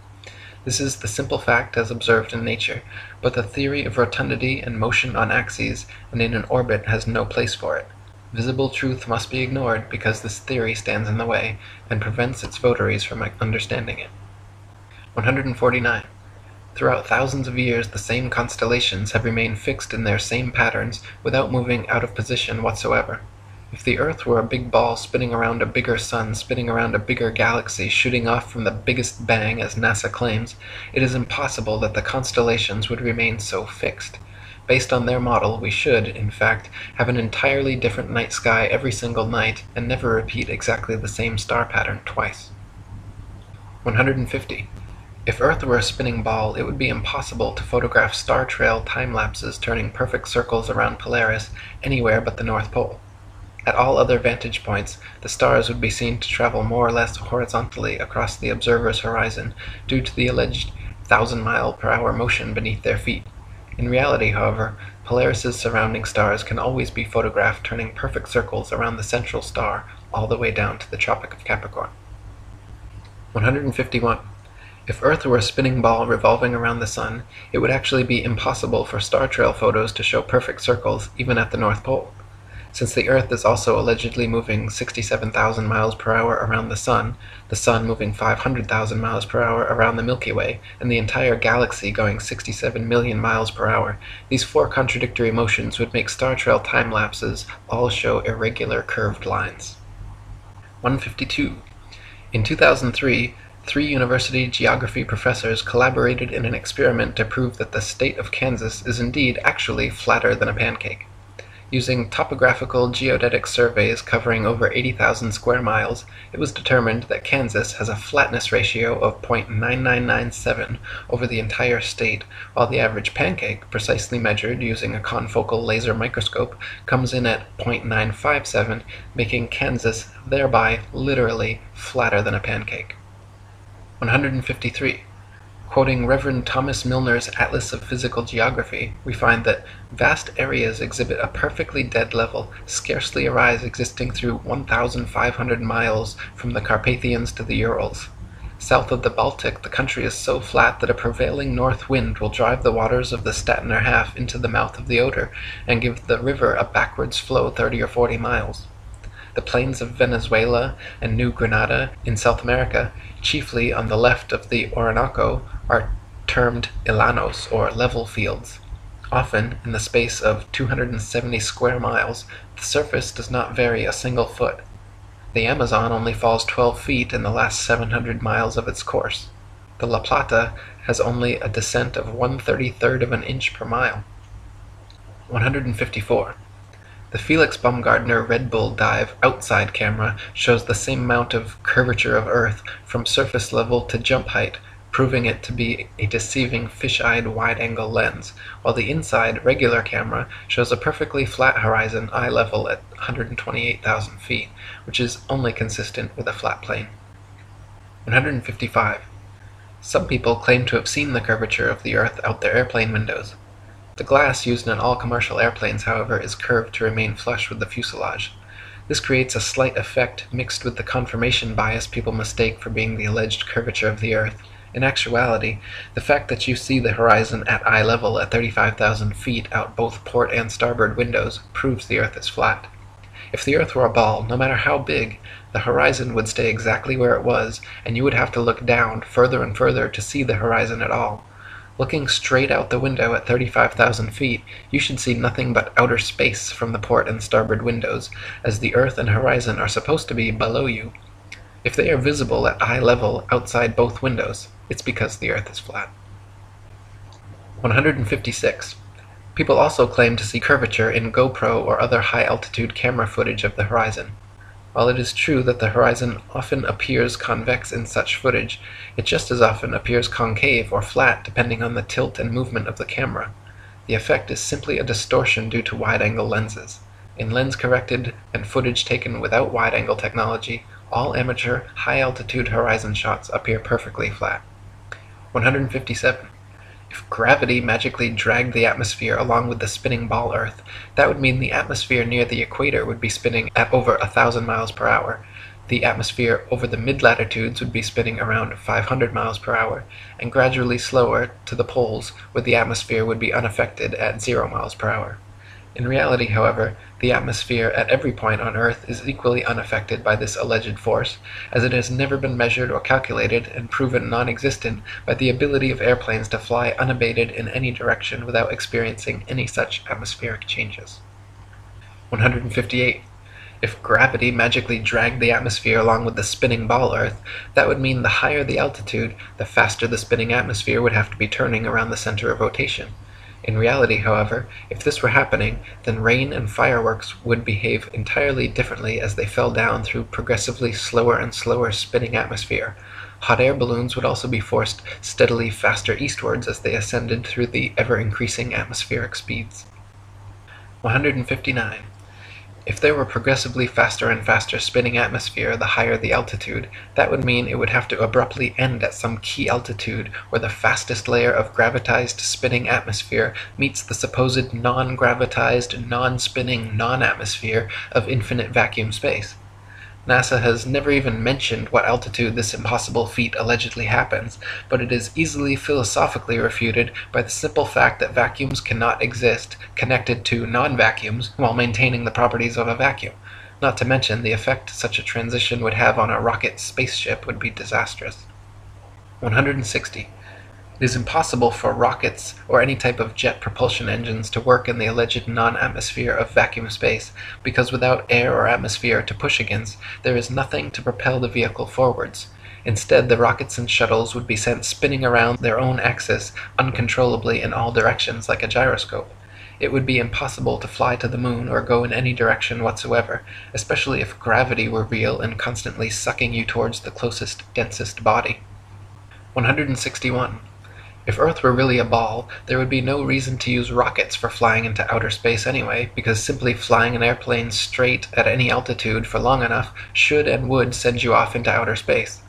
This is the simple fact as observed in nature, but the theory of rotundity and motion on axes and in an orbit has no place for it. Visible truth must be ignored because this theory stands in the way and prevents its votaries from understanding it. 149. Throughout thousands of years, the same constellations have remained fixed in their same patterns without moving out of position whatsoever. If the Earth were a big ball spinning around a bigger sun, spinning around a bigger galaxy, shooting off from the biggest bang, as NASA claims, it is impossible that the constellations would remain so fixed. Based on their model, we should, in fact, have an entirely different night sky every single night and never repeat exactly the same star pattern twice. 150. If Earth were a spinning ball, it would be impossible to photograph star trail time-lapses turning perfect circles around Polaris anywhere but the North Pole. At all other vantage points, the stars would be seen to travel more or less horizontally across the observer's horizon due to the alleged 1,000-mile-per-hour motion beneath their feet. In reality, however, Polaris's surrounding stars can always be photographed turning perfect circles around the central star all the way down to the Tropic of Capricorn. 151. If Earth were a spinning ball revolving around the Sun, it would actually be impossible for star trail photos to show perfect circles even at the North Pole. Since the Earth is also allegedly moving 67,000 miles per hour around the Sun moving 500,000 miles per hour around the Milky Way, and the entire galaxy going 67 million miles per hour, these four contradictory motions would make star trail time-lapses all show irregular curved lines. 152. In 2003, 3 university geography professors collaborated in an experiment to prove that the state of Kansas is indeed actually flatter than a pancake. Using topographical geodetic surveys covering over 80,000 square miles, it was determined that Kansas has a flatness ratio of 0.9997 over the entire state, while the average pancake, precisely measured using a confocal laser microscope, comes in at 0.957, making Kansas thereby literally flatter than a pancake. 153. Quoting Reverend Thomas Milner's Atlas of Physical Geography, we find that vast areas exhibit a perfectly dead level, scarcely a rise existing through 1,500 miles from the Carpathians to the Urals. South of the Baltic, the country is so flat that a prevailing north wind will drive the waters of the Stettiner Half into the mouth of the Oder, and give the river a backwards flow 30 or 40 miles. The plains of Venezuela and New Granada in South America, chiefly on the left of the Orinoco, are termed llanos, or level fields. Often, in the space of 270 square miles, the surface does not vary a single foot. The Amazon only falls 12 feet in the last 700 miles of its course. The La Plata has only a descent of 1/33 of an inch per mile. 154. The Felix Baumgartner Red Bull Dive outside camera shows the same amount of curvature of Earth from surface level to jump height, proving it to be a deceiving fish-eyed wide-angle lens, while the inside regular camera shows a perfectly flat horizon eye level at 128,000 feet, which is only consistent with a flat plane. 155. Some people claim to have seen the curvature of the Earth out their airplane windows. The glass used in all commercial airplanes, however, is curved to remain flush with the fuselage. This creates a slight effect mixed with the confirmation bias people mistake for being the alleged curvature of the Earth. In actuality, the fact that you see the horizon at eye level at 35,000 feet out both port and starboard windows proves the Earth is flat. If the Earth were a ball, no matter how big, the horizon would stay exactly where it was, and you would have to look down further and further to see the horizon at all. Looking straight out the window at 35,000 feet, you should see nothing but outer space from the port and starboard windows, as the Earth and horizon are supposed to be below you. If they are visible at eye level outside both windows, it's because the Earth is flat. 156. People also claim to see curvature in GoPro or other high-altitude camera footage of the horizon. While it is true that the horizon often appears convex in such footage, it just as often appears concave or flat depending on the tilt and movement of the camera. The effect is simply a distortion due to wide-angle lenses. In lens-corrected and footage taken without wide-angle technology, all amateur high-altitude horizon shots appear perfectly flat. 157. If gravity magically dragged the atmosphere along with the spinning ball Earth, that would mean the atmosphere near the equator would be spinning at over 1,000 miles per hour. The atmosphere over the mid-latitudes would be spinning around 500 miles per hour, and gradually slower to the poles, where the atmosphere would be unaffected at 0 miles per hour. In reality, however, the atmosphere at every point on Earth is equally unaffected by this alleged force, as it has never been measured or calculated and proven non-existent by the ability of airplanes to fly unabated in any direction without experiencing any such atmospheric changes. 158. If gravity magically dragged the atmosphere along with the spinning ball Earth, that would mean the higher the altitude, the faster the spinning atmosphere would have to be turning around the center of rotation. In reality, however, if this were happening, then rain and fireworks would behave entirely differently as they fell down through progressively slower and slower spinning atmosphere. Hot air balloons would also be forced steadily faster eastwards as they ascended through the ever-increasing atmospheric speeds. 159. If there were progressively faster and faster spinning atmosphere the higher the altitude, that would mean it would have to abruptly end at some key altitude where the fastest layer of gravitized spinning atmosphere meets the supposed non-gravitized, non-spinning, non-atmosphere of infinite vacuum space. NASA has never even mentioned what altitude this impossible feat allegedly happens, but it is easily philosophically refuted by the simple fact that vacuums cannot exist connected to non-vacuums while maintaining the properties of a vacuum. Not to mention the effect such a transition would have on a rocket spaceship would be disastrous. 160. It is impossible for rockets or any type of jet propulsion engines to work in the alleged non-atmosphere of vacuum space, because without air or atmosphere to push against, there is nothing to propel the vehicle forwards. Instead, the rockets and shuttles would be sent spinning around their own axis uncontrollably in all directions like a gyroscope. It would be impossible to fly to the moon or go in any direction whatsoever, especially if gravity were real and constantly sucking you towards the closest, densest body. 161. If Earth were really a ball, there would be no reason to use rockets for flying into outer space anyway, because simply flying an airplane straight at any altitude for long enough should and would send you off into outer space.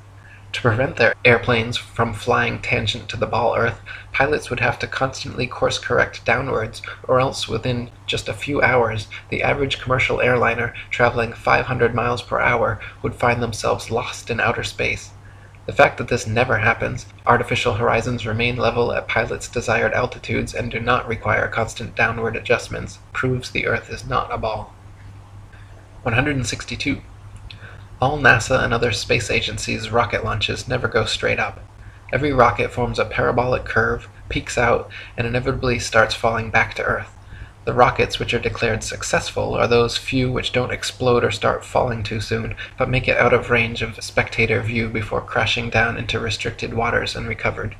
To prevent their airplanes from flying tangent to the ball Earth, pilots would have to constantly course correct downwards, or else within just a few hours, the average commercial airliner traveling 500 miles per hour would find themselves lost in outer space. The fact that this never happens, artificial horizons remain level at pilots' desired altitudes and do not require constant downward adjustments, proves the Earth is not a ball. 162. All NASA and other space agencies' rocket launches never go straight up. Every rocket forms a parabolic curve, peaks out, and inevitably starts falling back to Earth. The rockets which are declared successful are those few which don't explode or start falling too soon, but make it out of range of spectator view before crashing down into restricted waters and recovered.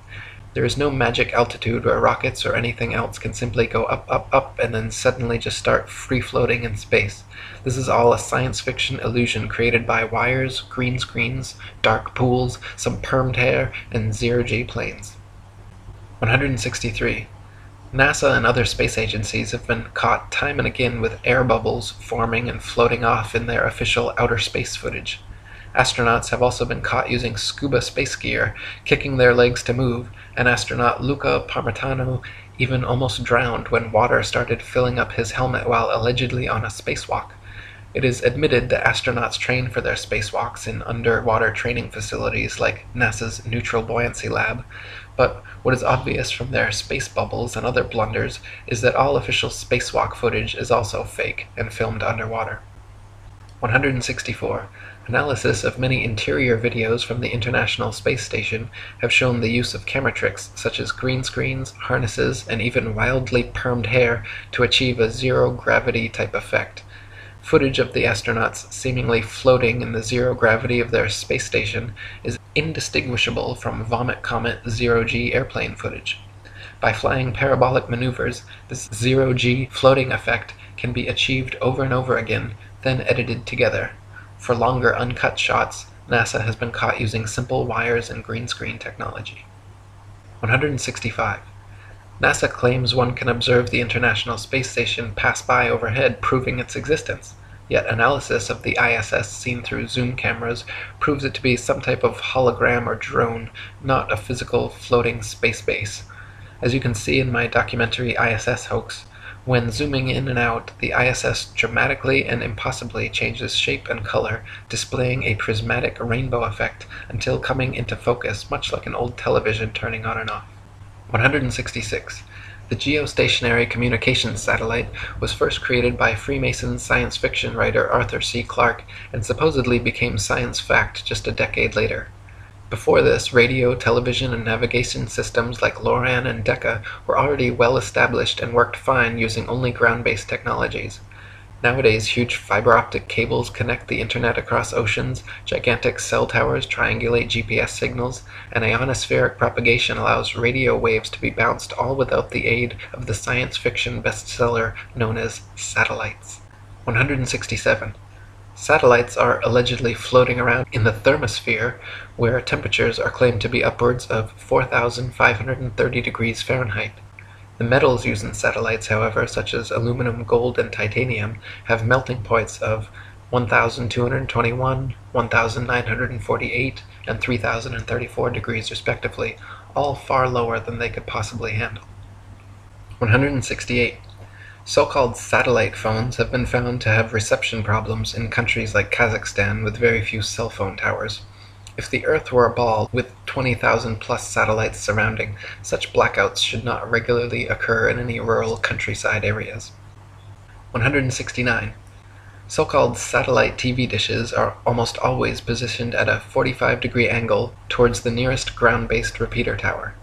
There is no magic altitude where rockets or anything else can simply go up, up, up, and then suddenly just start free-floating in space. This is all a science fiction illusion created by wires, green screens, dark pools, some permed hair, and zero-G planes. 163. NASA and other space agencies have been caught time and again with air bubbles forming and floating off in their official outer space footage. Astronauts have also been caught using scuba space gear, kicking their legs to move, and astronaut Luca Parmitano even almost drowned when water started filling up his helmet while allegedly on a spacewalk. It is admitted that astronauts train for their spacewalks in underwater training facilities like NASA's Neutral Buoyancy Lab, but what is obvious from their space bubbles and other blunders is that all official spacewalk footage is also fake and filmed underwater. 164. Analysis of many interior videos from the International Space Station have shown the use of camera tricks such as green screens, harnesses, and even wildly permed hair to achieve a zero-gravity type effect. Footage of the astronauts seemingly floating in the zero gravity of their space station is indistinguishable from Vomit Comet zero-G airplane footage. By flying parabolic maneuvers, this zero-G floating effect can be achieved over and over again, then edited together. For longer uncut shots, NASA has been caught using simple wires and green screen technology. 165. NASA claims one can observe the International Space Station pass by overhead, proving its existence. Yet analysis of the ISS seen through zoom cameras proves it to be some type of hologram or drone, not a physical floating space base. As you can see in my documentary ISS Hoax, when zooming in and out, the ISS dramatically and impossibly changes shape and color, displaying a prismatic rainbow effect until coming into focus, much like an old television turning on and off. 166. The geostationary communications satellite was first created by Freemason science fiction writer Arthur C. Clarke and supposedly became science fact just a decade later. Before this, radio, television, and navigation systems like LORAN and Decca were already well established and worked fine using only ground-based technologies. Nowadays, huge fiber-optic cables connect the internet across oceans, gigantic cell towers triangulate GPS signals, and ionospheric propagation allows radio waves to be bounced all without the aid of the science fiction bestseller known as satellites. 167. Satellites are allegedly floating around in the thermosphere, where temperatures are claimed to be upwards of 4,530 degrees Fahrenheit. The metals used in satellites, however, such as aluminum, gold, and titanium, have melting points of 1,221, 1,948, and 3,034 degrees respectively, all far lower than they could possibly handle. 168. So-called satellite phones have been found to have reception problems in countries like Kazakhstan with very few cell phone towers. If the Earth were a ball with 20,000 plus satellites surrounding, such blackouts should not regularly occur in any rural countryside areas. 169. So-called satellite TV dishes are almost always positioned at a 45-degree angle towards the nearest ground-based repeater tower.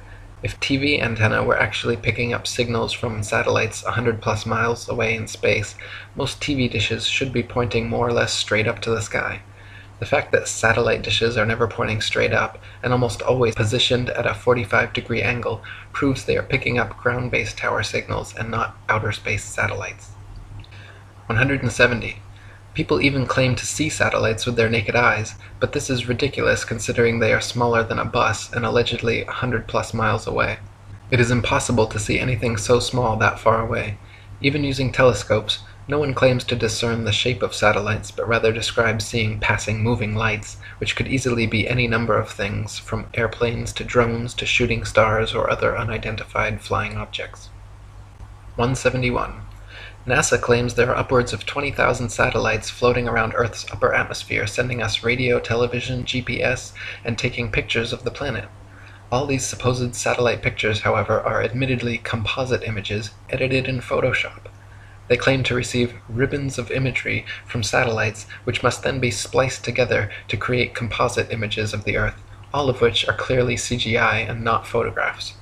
If TV antenna were actually picking up signals from satellites 100 plus miles away in space, most TV dishes should be pointing more or less straight up to the sky. The fact that satellite dishes are never pointing straight up, and almost always positioned at a 45-degree angle, proves they are picking up ground-based tower signals and not outer space satellites. 170. People even claim to see satellites with their naked eyes, but this is ridiculous considering they are smaller than a bus and allegedly 100 plus miles away. It is impossible to see anything so small that far away. Even using telescopes, No one claims to discern the shape of satellites, but rather describes seeing passing moving lights, which could easily be any number of things, from airplanes to drones to shooting stars or other unidentified flying objects. 171. NASA claims there are upwards of 20,000 satellites floating around Earth's upper atmosphere, sending us radio, television, GPS, and taking pictures of the planet. All these supposed satellite pictures, however, are admittedly composite images edited in Photoshop. They claim to receive ribbons of imagery from satellites, which must then be spliced together to create composite images of the Earth, all of which are clearly CGI and not photographs.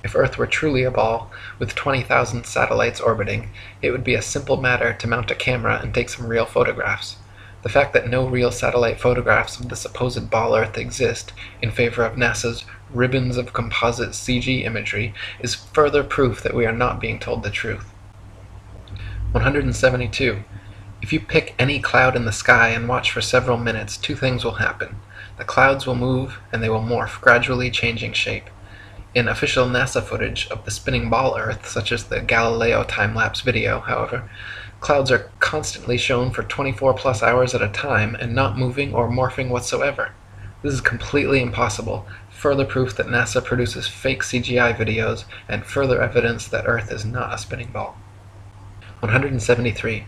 If Earth were truly a ball, with 20,000 satellites orbiting, it would be a simple matter to mount a camera and take some real photographs. The fact that no real satellite photographs of the supposed ball Earth exist, in favor of NASA's ribbons of composite CG imagery, is further proof that we are not being told the truth. 172. If you pick any cloud in the sky and watch for several minutes, two things will happen. The clouds will move, and they will morph, gradually changing shape. In official NASA footage of the spinning ball Earth, such as the Galileo time-lapse video, however, clouds are constantly shown for 24+ hours at a time and not moving or morphing whatsoever. This is completely impossible, further proof that NASA produces fake CGI videos, and further evidence that Earth is not a spinning ball. 173.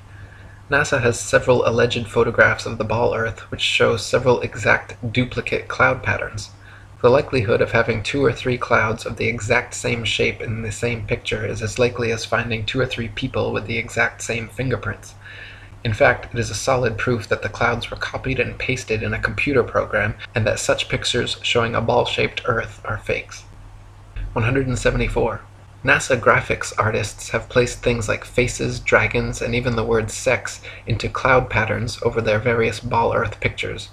NASA has several alleged photographs of the ball Earth which show several exact duplicate cloud patterns. The likelihood of having 2 or 3 clouds of the exact same shape in the same picture is as likely as finding 2 or 3 people with the exact same fingerprints. In fact, it is a solid proof that the clouds were copied and pasted in a computer program, and that such pictures showing a ball-shaped Earth are fakes. 174. NASA graphics artists have placed things like faces, dragons, and even the word sex into cloud patterns over their various ball Earth pictures.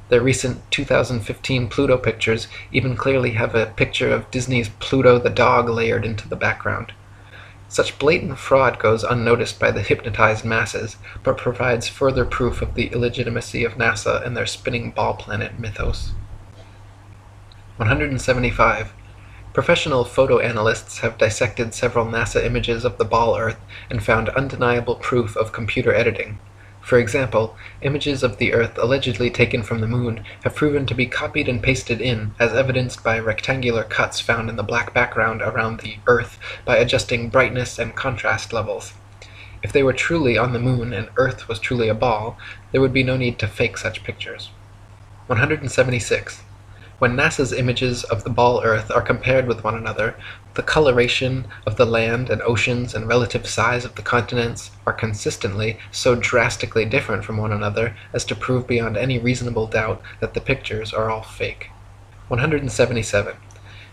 Their recent 2015 Pluto pictures even clearly have a picture of Disney's Pluto the dog layered into the background. Such blatant fraud goes unnoticed by the hypnotized masses, but provides further proof of the illegitimacy of NASA and their spinning ball planet mythos. 175. Professional photo analysts have dissected several NASA images of the ball Earth and found undeniable proof of computer editing. For example, images of the Earth allegedly taken from the Moon have proven to be copied and pasted in, as evidenced by rectangular cuts found in the black background around the Earth by adjusting brightness and contrast levels. If they were truly on the Moon and Earth was truly a ball, there would be no need to fake such pictures. 176. When NASA's images of the ball Earth are compared with one another, the coloration of the land and oceans and relative size of the continents are consistently so drastically different from one another as to prove beyond any reasonable doubt that the pictures are all fake. 177.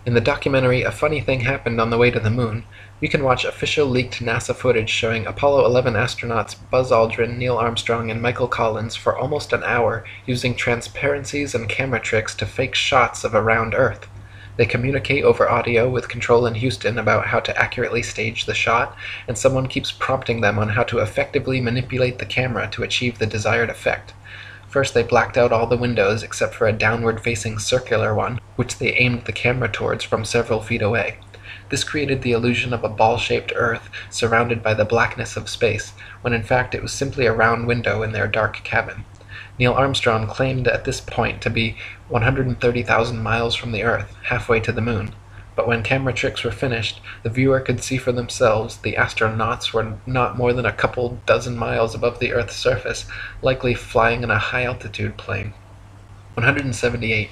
In the documentary A Funny Thing Happened on the Way to the Moon, we can watch official leaked NASA footage showing Apollo 11 astronauts Buzz Aldrin, Neil Armstrong, and Michael Collins for almost an hour using transparencies and camera tricks to fake shots of a round Earth. They communicate over audio with control in Houston about how to accurately stage the shot, and someone keeps prompting them on how to effectively manipulate the camera to achieve the desired effect. First, they blacked out all the windows except for a downward-facing circular one, which they aimed the camera towards from several feet away. This created the illusion of a ball-shaped Earth surrounded by the blackness of space, when in fact it was simply a round window in their dark cabin. Neil Armstrong claimed at this point to be 130,000 miles from the Earth, halfway to the Moon. But when camera tricks were finished, the viewer could see for themselves the astronauts were not more than a couple dozen miles above the Earth's surface, likely flying in a high-altitude plane. 178.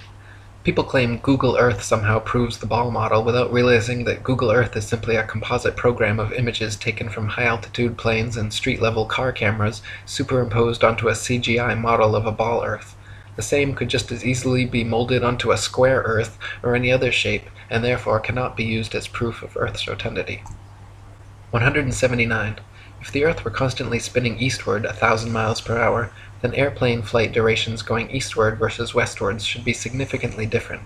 People claim Google Earth somehow proves the ball model without realizing that Google Earth is simply a composite program of images taken from high-altitude planes and street-level car cameras superimposed onto a CGI model of a ball Earth. The same could just as easily be molded onto a square Earth or any other shape, and therefore cannot be used as proof of Earth's rotundity. 179. If the Earth were constantly spinning eastward 1,000 miles per hour, then airplane flight durations going eastward versus westwards should be significantly different.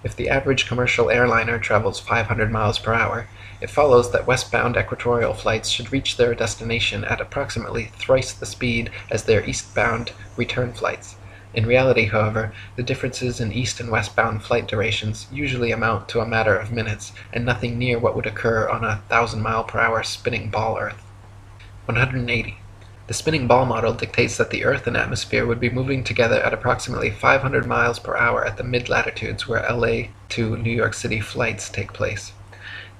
If the average commercial airliner travels 500 miles per hour, it follows that westbound equatorial flights should reach their destination at approximately thrice the speed as their eastbound return flights. In reality, however, the differences in east and westbound flight durations usually amount to a matter of minutes, and nothing near what would occur on a 1,000 mile per hour spinning ball Earth. 180. The spinning ball model dictates that the Earth and atmosphere would be moving together at approximately 500 miles per hour at the mid-latitudes where LA to New York City flights take place.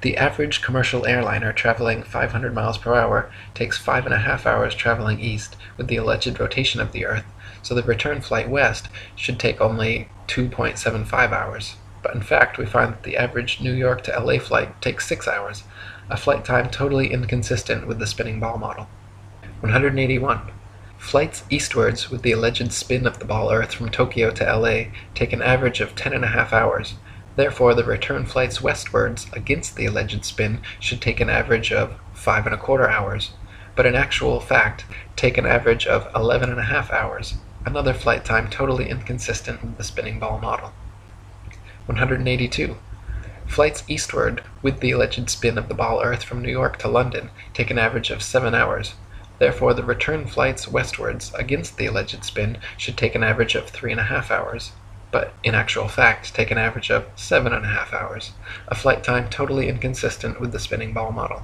The average commercial airliner traveling 500 miles per hour takes 5.5 hours traveling east with the alleged rotation of the Earth, so the return flight west should take only 2.75 hours. But in fact, we find that the average New York to LA flight takes 6 hours, a flight time totally inconsistent with the spinning ball model. 181. Flights eastwards with the alleged spin of the ball Earth from Tokyo to LA take an average of 10.5 hours. Therefore, the return flights westwards against the alleged spin should take an average of 5.25 hours, but in actual fact take an average of 11.5 hours, another flight time totally inconsistent with the spinning ball model. 182. Flights eastward with the alleged spin of the ball Earth from New York to London take an average of 7 hours. Therefore, the return flights westwards against the alleged spin should take an average of 3.5 hours, but in actual fact take an average of 7.5 hours, a flight time totally inconsistent with the spinning ball model.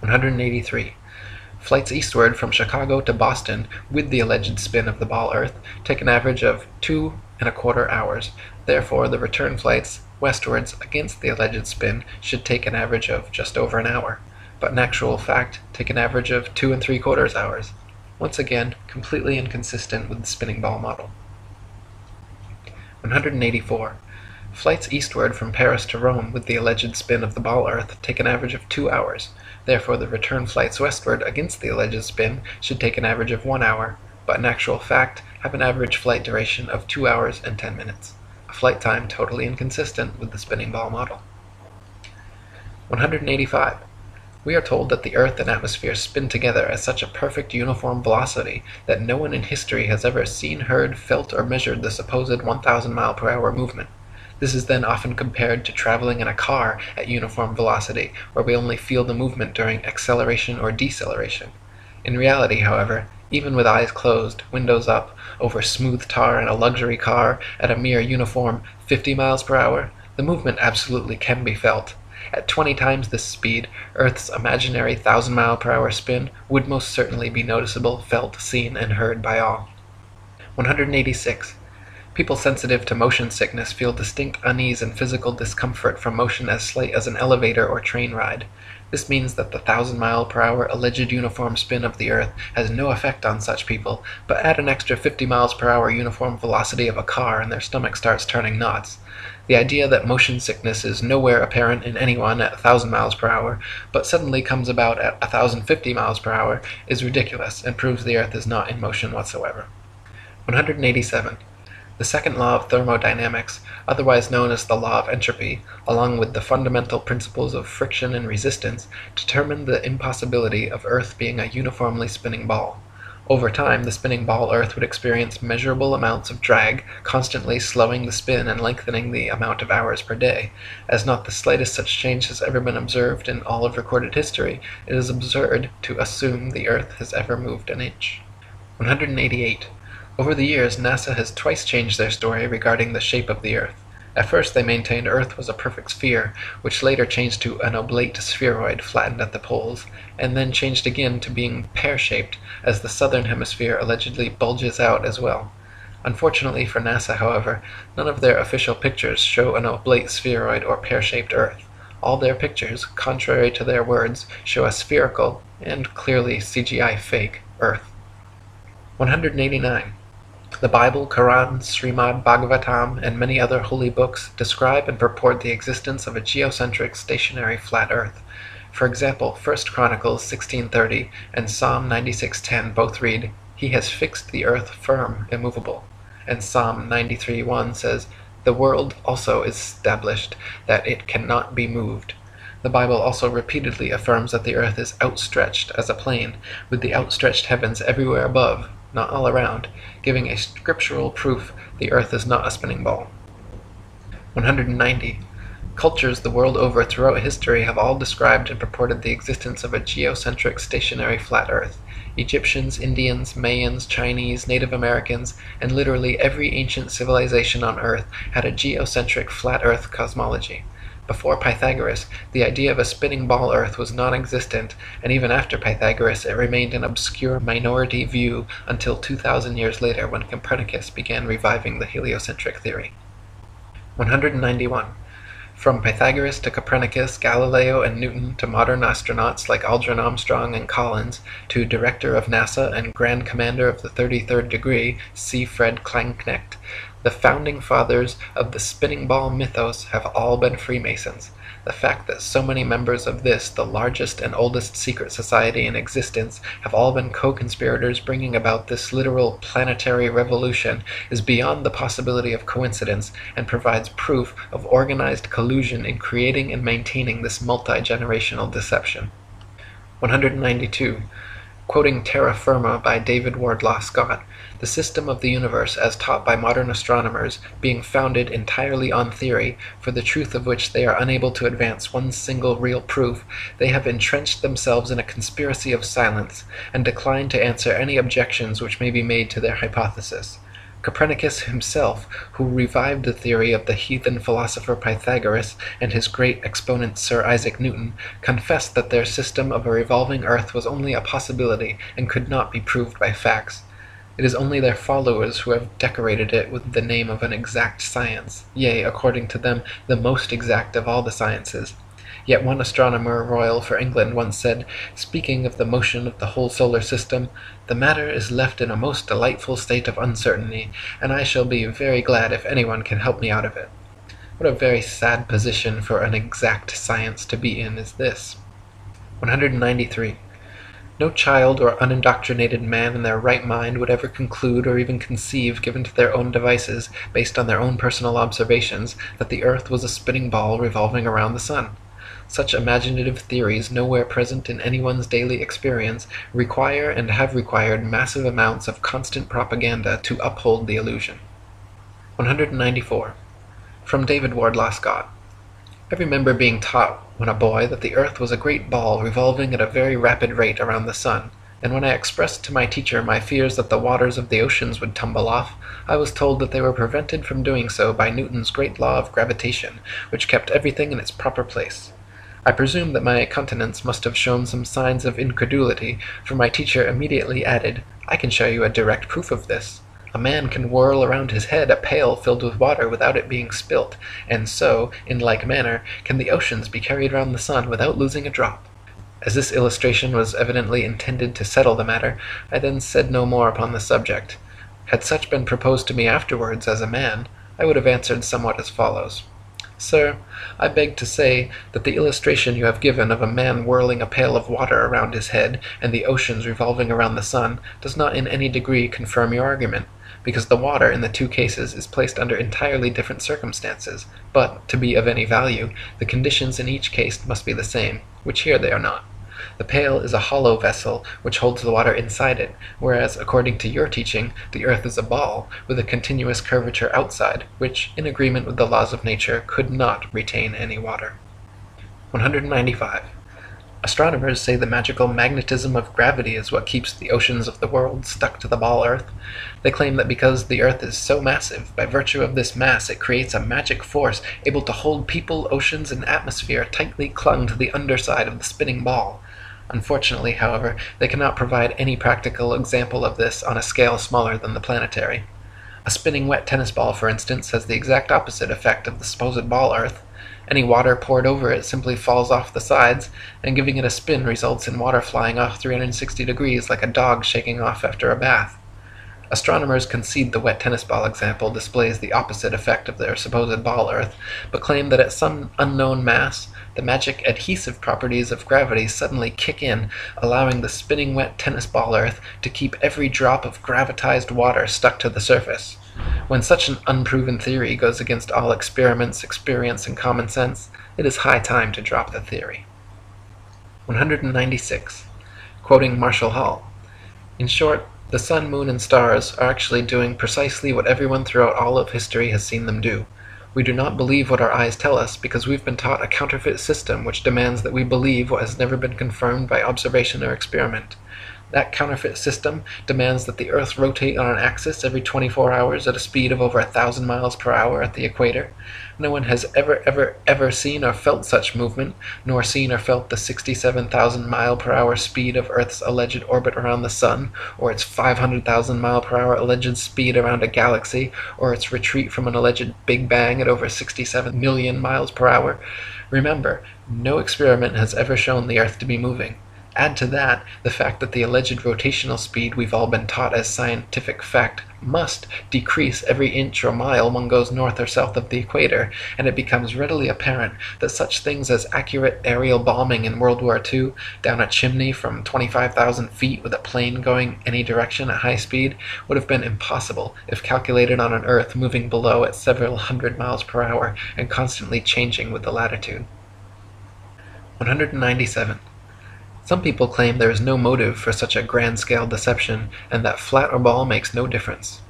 183. Flights eastward from Chicago to Boston with the alleged spin of the ball Earth take an average of 2.25 hours. Therefore, the return flights westwards against the alleged spin should take an average of just over an hour, but in actual fact take an average of 2.75 hours. Once again, completely inconsistent with the spinning ball model. 184. Flights eastward from Paris to Rome with the alleged spin of the ball Earth take an average of 2 hours. Therefore, the return flights westward against the alleged spin should take an average of 1 hour, but in actual fact have an average flight duration of 2 hours and 10 minutes, a flight time totally inconsistent with the spinning ball model. 185. We are told that the Earth and atmosphere spin together at such a perfect uniform velocity that no one in history has ever seen, heard, felt, or measured the supposed 1,000 mile per hour movement. This is then often compared to traveling in a car at uniform velocity, where we only feel the movement during acceleration or deceleration. In reality, however, even with eyes closed, windows up, over smooth tar in a luxury car at a mere uniform 50 miles per hour, the movement absolutely can be felt. At 20 times this speed, Earth's imaginary 1,000 mile per hour spin would most certainly be noticeable, felt, seen, and heard by all. 186. People sensitive to motion sickness feel distinct unease and physical discomfort from motion as slight as an elevator or train ride. This means that the 1,000 mile per hour alleged uniform spin of the Earth has no effect on such people, but add an extra 50 miles per hour uniform velocity of a car and their stomach starts turning knots. The idea that motion sickness is nowhere apparent in anyone at 1,000 miles per hour, but suddenly comes about at 1,050 miles per hour, is ridiculous and proves the Earth is not in motion whatsoever. 187. The second law of thermodynamics, otherwise known as the law of entropy, along with the fundamental principles of friction and resistance, determine the impossibility of Earth being a uniformly spinning ball. Over time, the spinning ball Earth would experience measurable amounts of drag, constantly slowing the spin and lengthening the amount of hours per day. As not the slightest such change has ever been observed in all of recorded history, it is absurd to assume the Earth has ever moved an inch. 188. Over the years, NASA has twice changed their story regarding the shape of the Earth. At first they maintained Earth was a perfect sphere, which later changed to an oblate spheroid flattened at the poles, and then changed again to being pear-shaped, as the southern hemisphere allegedly bulges out as well. Unfortunately for NASA, however, none of their official pictures show an oblate spheroid or pear-shaped Earth. All their pictures, contrary to their words, show a spherical, and clearly CGI fake, Earth. 189. The Bible, Quran, Srimad Bhagavatam, and many other holy books describe and purport the existence of a geocentric stationary flat Earth. For example, 1 Chronicles 16:30 and Psalm 96:10 both read, "He has fixed the earth firm, immovable," and Psalm 93:1 says, "The world also is established, that it cannot be moved." The Bible also repeatedly affirms that the earth is outstretched as a plane, with the outstretched heavens everywhere above, not all around, giving a scriptural proof the earth is not a spinning ball. 190. Cultures the world over throughout history have all described and purported the existence of a geocentric stationary flat earth. Egyptians, Indians, Mayans, Chinese, Native Americans, and literally every ancient civilization on earth had a geocentric flat earth cosmology. Before Pythagoras, the idea of a spinning ball Earth was non-existent, and even after Pythagoras it remained an obscure minority view until 2,000 years later when Copernicus began reviving the heliocentric theory. 191. From Pythagoras to Copernicus, Galileo and Newton, to modern astronauts like Aldrin Armstrong and Collins, to Director of NASA and Grand Commander of the 33rd Degree, C. Fred Klangknecht, the founding fathers of the spinning ball mythos have all been Freemasons. The fact that so many members of this, the largest and oldest secret society in existence, have all been co-conspirators bringing about this literal planetary revolution is beyond the possibility of coincidence and provides proof of organized collusion in creating and maintaining this multi-generational deception. 192. Quoting Terra Firma by David Wardlaw Scott, the system of the universe as taught by modern astronomers being founded entirely on theory, for the truth of which they are unable to advance one single real proof, they have entrenched themselves in a conspiracy of silence, and decline to answer any objections which may be made to their hypothesis. Copernicus himself, who revived the theory of the heathen philosopher Pythagoras and his great exponent Sir Isaac Newton, confessed that their system of a revolving earth was only a possibility and could not be proved by facts. It is only their followers who have decorated it with the name of an exact science, yea, according to them, the most exact of all the sciences. Yet one astronomer royal for England once said, speaking of the motion of the whole solar system, "The matter is left in a most delightful state of uncertainty, and I shall be very glad if anyone can help me out of it." What a very sad position for an exact science to be in is this. 193. No child or unindoctrinated man in their right mind would ever conclude or even conceive, given to their own devices, based on their own personal observations, that the earth was a spinning ball revolving around the sun. Such imaginative theories, nowhere present in anyone's daily experience, require and have required massive amounts of constant propaganda to uphold the illusion. 194. From David Wardlaw Scott. I remember being taught when a boy that the earth was a great ball revolving at a very rapid rate around the sun, and when I expressed to my teacher my fears that the waters of the oceans would tumble off, I was told that they were prevented from doing so by Newton's great law of gravitation, which kept everything in its proper place. I presume that my countenance must have shown some signs of incredulity, for my teacher immediately added, "I can show you a direct proof of this. A man can whirl around his head a pail filled with water without it being spilt, and so, in like manner, can the oceans be carried round the sun without losing a drop." As this illustration was evidently intended to settle the matter, I then said no more upon the subject. Had such been proposed to me afterwards as a man, I would have answered somewhat as follows. "Sir, I beg to say that the illustration you have given of a man whirling a pail of water around his head and the oceans revolving around the sun does not in any degree confirm your argument, because the water in the two cases is placed under entirely different circumstances, but, to be of any value, the conditions in each case must be the same, which here they are not. The pail is a hollow vessel which holds the water inside it, whereas, according to your teaching, the earth is a ball, with a continuous curvature outside, which, in agreement with the laws of nature, could not retain any water. 195. Astronomers say the magical magnetism of gravity is what keeps the oceans of the world stuck to the ball earth. They claim that because the earth is so massive, by virtue of this mass it creates a magic force able to hold people, oceans, and atmosphere tightly clung to the underside of the spinning ball. Unfortunately, however, they cannot provide any practical example of this on a scale smaller than the planetary. A spinning wet tennis ball, for instance, has the exact opposite effect of the supposed ball earth. Any water poured over it simply falls off the sides, and giving it a spin results in water flying off 360 degrees like a dog shaking off after a bath. Astronomers concede the wet tennis ball example displays the opposite effect of their supposed ball earth, but claim that at some unknown mass, the magic adhesive properties of gravity suddenly kick in, allowing the spinning wet tennis ball earth to keep every drop of gravitized water stuck to the surface. When such an unproven theory goes against all experiments, experience, and common sense, it is high time to drop the theory. 196. Quoting Marshall Hall. In short, the sun, moon, and stars are actually doing precisely what everyone throughout all of history has seen them do. We do not believe what our eyes tell us because we've been taught a counterfeit system which demands that we believe what has never been confirmed by observation or experiment. That counterfeit system demands that the Earth rotate on an axis every 24 hours at a speed of over 1,000 miles per hour at the equator. No one has ever seen or felt such movement, nor seen or felt the 67,000 mile per hour speed of Earth's alleged orbit around the Sun, or its 500,000 mile per hour alleged speed around a galaxy, or its retreat from an alleged Big Bang at over 67 million miles per hour. Remember, no experiment has ever shown the Earth to be moving. Add to that the fact that the alleged rotational speed we've all been taught as scientific fact must decrease every inch or mile one goes north or south of the equator, and it becomes readily apparent that such things as accurate aerial bombing in World War II down a chimney from 25,000 feet with a plane going any direction at high speed would have been impossible if calculated on an Earth moving below at several hundred miles per hour and constantly changing with the latitude. 197. Some people claim there is no motive for such a grand-scale deception, and that flat or ball makes no difference.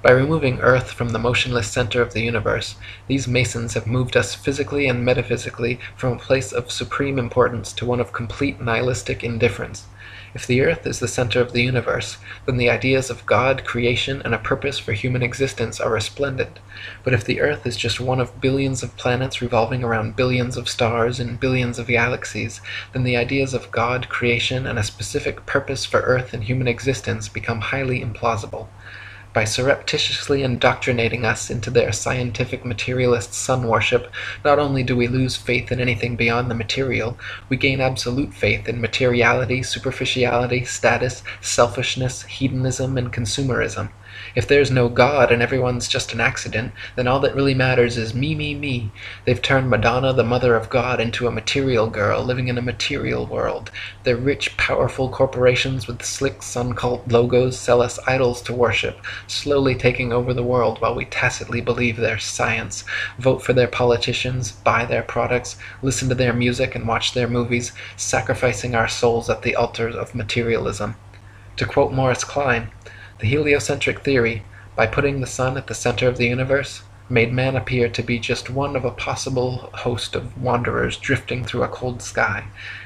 By removing Earth from the motionless center of the universe, these Masons have moved us physically and metaphysically from a place of supreme importance to one of complete nihilistic indifference. If the Earth is the center of the universe, then the ideas of God, creation, and a purpose for human existence are resplendent. But if the Earth is just one of billions of planets revolving around billions of stars in billions of galaxies, then the ideas of God, creation, and a specific purpose for Earth and human existence become highly implausible. By surreptitiously indoctrinating us into their scientific materialist sun worship, not only do we lose faith in anything beyond the material, we gain absolute faith in materiality, superficiality, status, selfishness, hedonism, and consumerism. If there's no God and everyone's just an accident, then all that really matters is me, me, me. They've turned Madonna, the mother of God, into a material girl living in a material world. Their rich, powerful corporations with slick sun cult logos sell us idols to worship, slowly taking over the world while we tacitly believe their science, vote for their politicians, buy their products, listen to their music and watch their movies, sacrificing our souls at the altar of materialism. To quote Morris Klein, the heliocentric theory, by putting the sun at the center of the universe, made man appear to be just one of a possible host of wanderers drifting through a cold sky.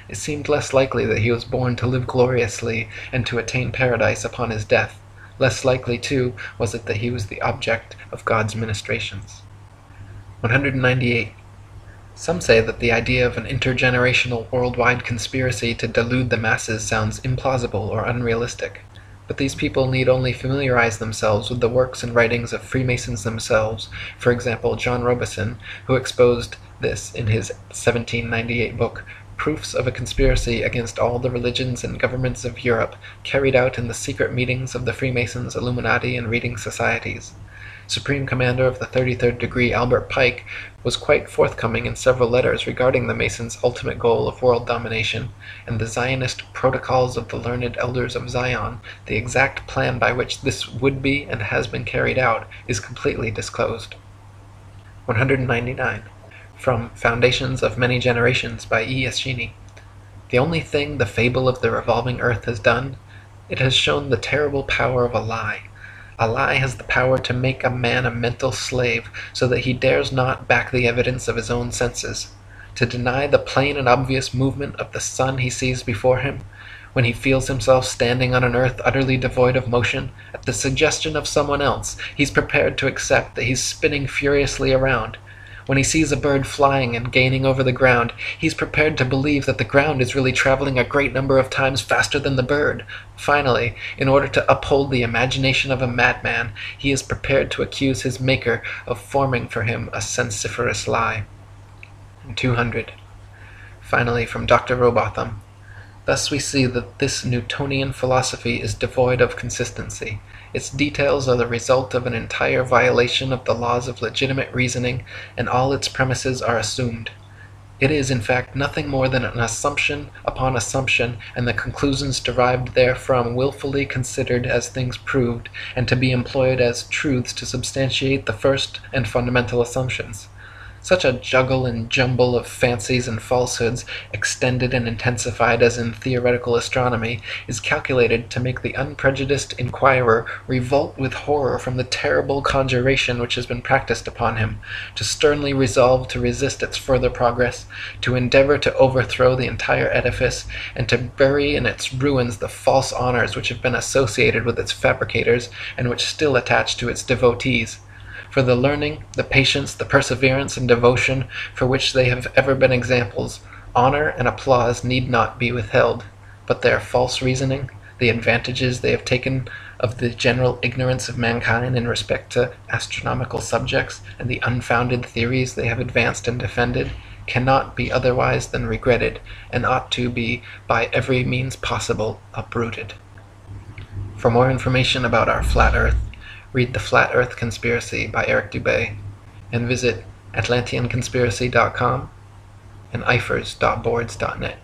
It seemed less likely that he was born to live gloriously and to attain paradise upon his death. Less likely, too, was it that he was the object of God's ministrations. 198. Some say that the idea of an intergenerational worldwide conspiracy to delude the masses sounds implausible or unrealistic. But these people need only familiarize themselves with the works and writings of Freemasons themselves, for example John Robison, who exposed this in his 1798 book, Proofs of a Conspiracy Against All the Religions and Governments of Europe, carried out in the secret meetings of the Freemasons, Illuminati, and reading societies. Supreme Commander of the 33rd Degree Albert Pike was quite forthcoming in several letters regarding the Masons' ultimate goal of world domination, and the Zionist Protocols of the Learned Elders of Zion, the exact plan by which this would be and has been carried out, is completely disclosed. 199. From Foundations of Many Generations by E. Eschini. The only thing the fable of the revolving earth has done, it has shown the terrible power of a lie. A lie has the power to make a man a mental slave, so that he dares not back the evidence of his own senses. To deny the plain and obvious movement of the sun he sees before him, when he feels himself standing on an earth utterly devoid of motion, at the suggestion of someone else, he's prepared to accept that he's spinning furiously around. When he sees a bird flying and gaining over the ground, he's prepared to believe that the ground is really traveling a great number of times faster than the bird. Finally, in order to uphold the imagination of a madman, he is prepared to accuse his Maker of forming for him a sensiferous lie. 200. Finally, from Dr. Robotham. Thus we see that this Newtonian philosophy is devoid of consistency. Its details are the result of an entire violation of the laws of legitimate reasoning, and all its premises are assumed. It is, in fact, nothing more than an assumption upon assumption, and the conclusions derived therefrom willfully considered as things proved, and to be employed as truths to substantiate the first and fundamental assumptions. Such a juggle and jumble of fancies and falsehoods, extended and intensified as in theoretical astronomy, is calculated to make the unprejudiced inquirer revolt with horror from the terrible conjuration which has been practised upon him, to sternly resolve to resist its further progress, to endeavor to overthrow the entire edifice, and to bury in its ruins the false honors which have been associated with its fabricators, and which still attach to its devotees. For the learning, the patience, the perseverance, and devotion for which they have ever been examples, honor and applause need not be withheld, but their false reasoning, the advantages they have taken of the general ignorance of mankind in respect to astronomical subjects, and the unfounded theories they have advanced and defended, cannot be otherwise than regretted, and ought to be by every means possible uprooted. For more information about our flat Earth, read The Flat Earth Conspiracy by Eric Dubay, and visit atlanteanconspiracy.com and ifers.boards.net.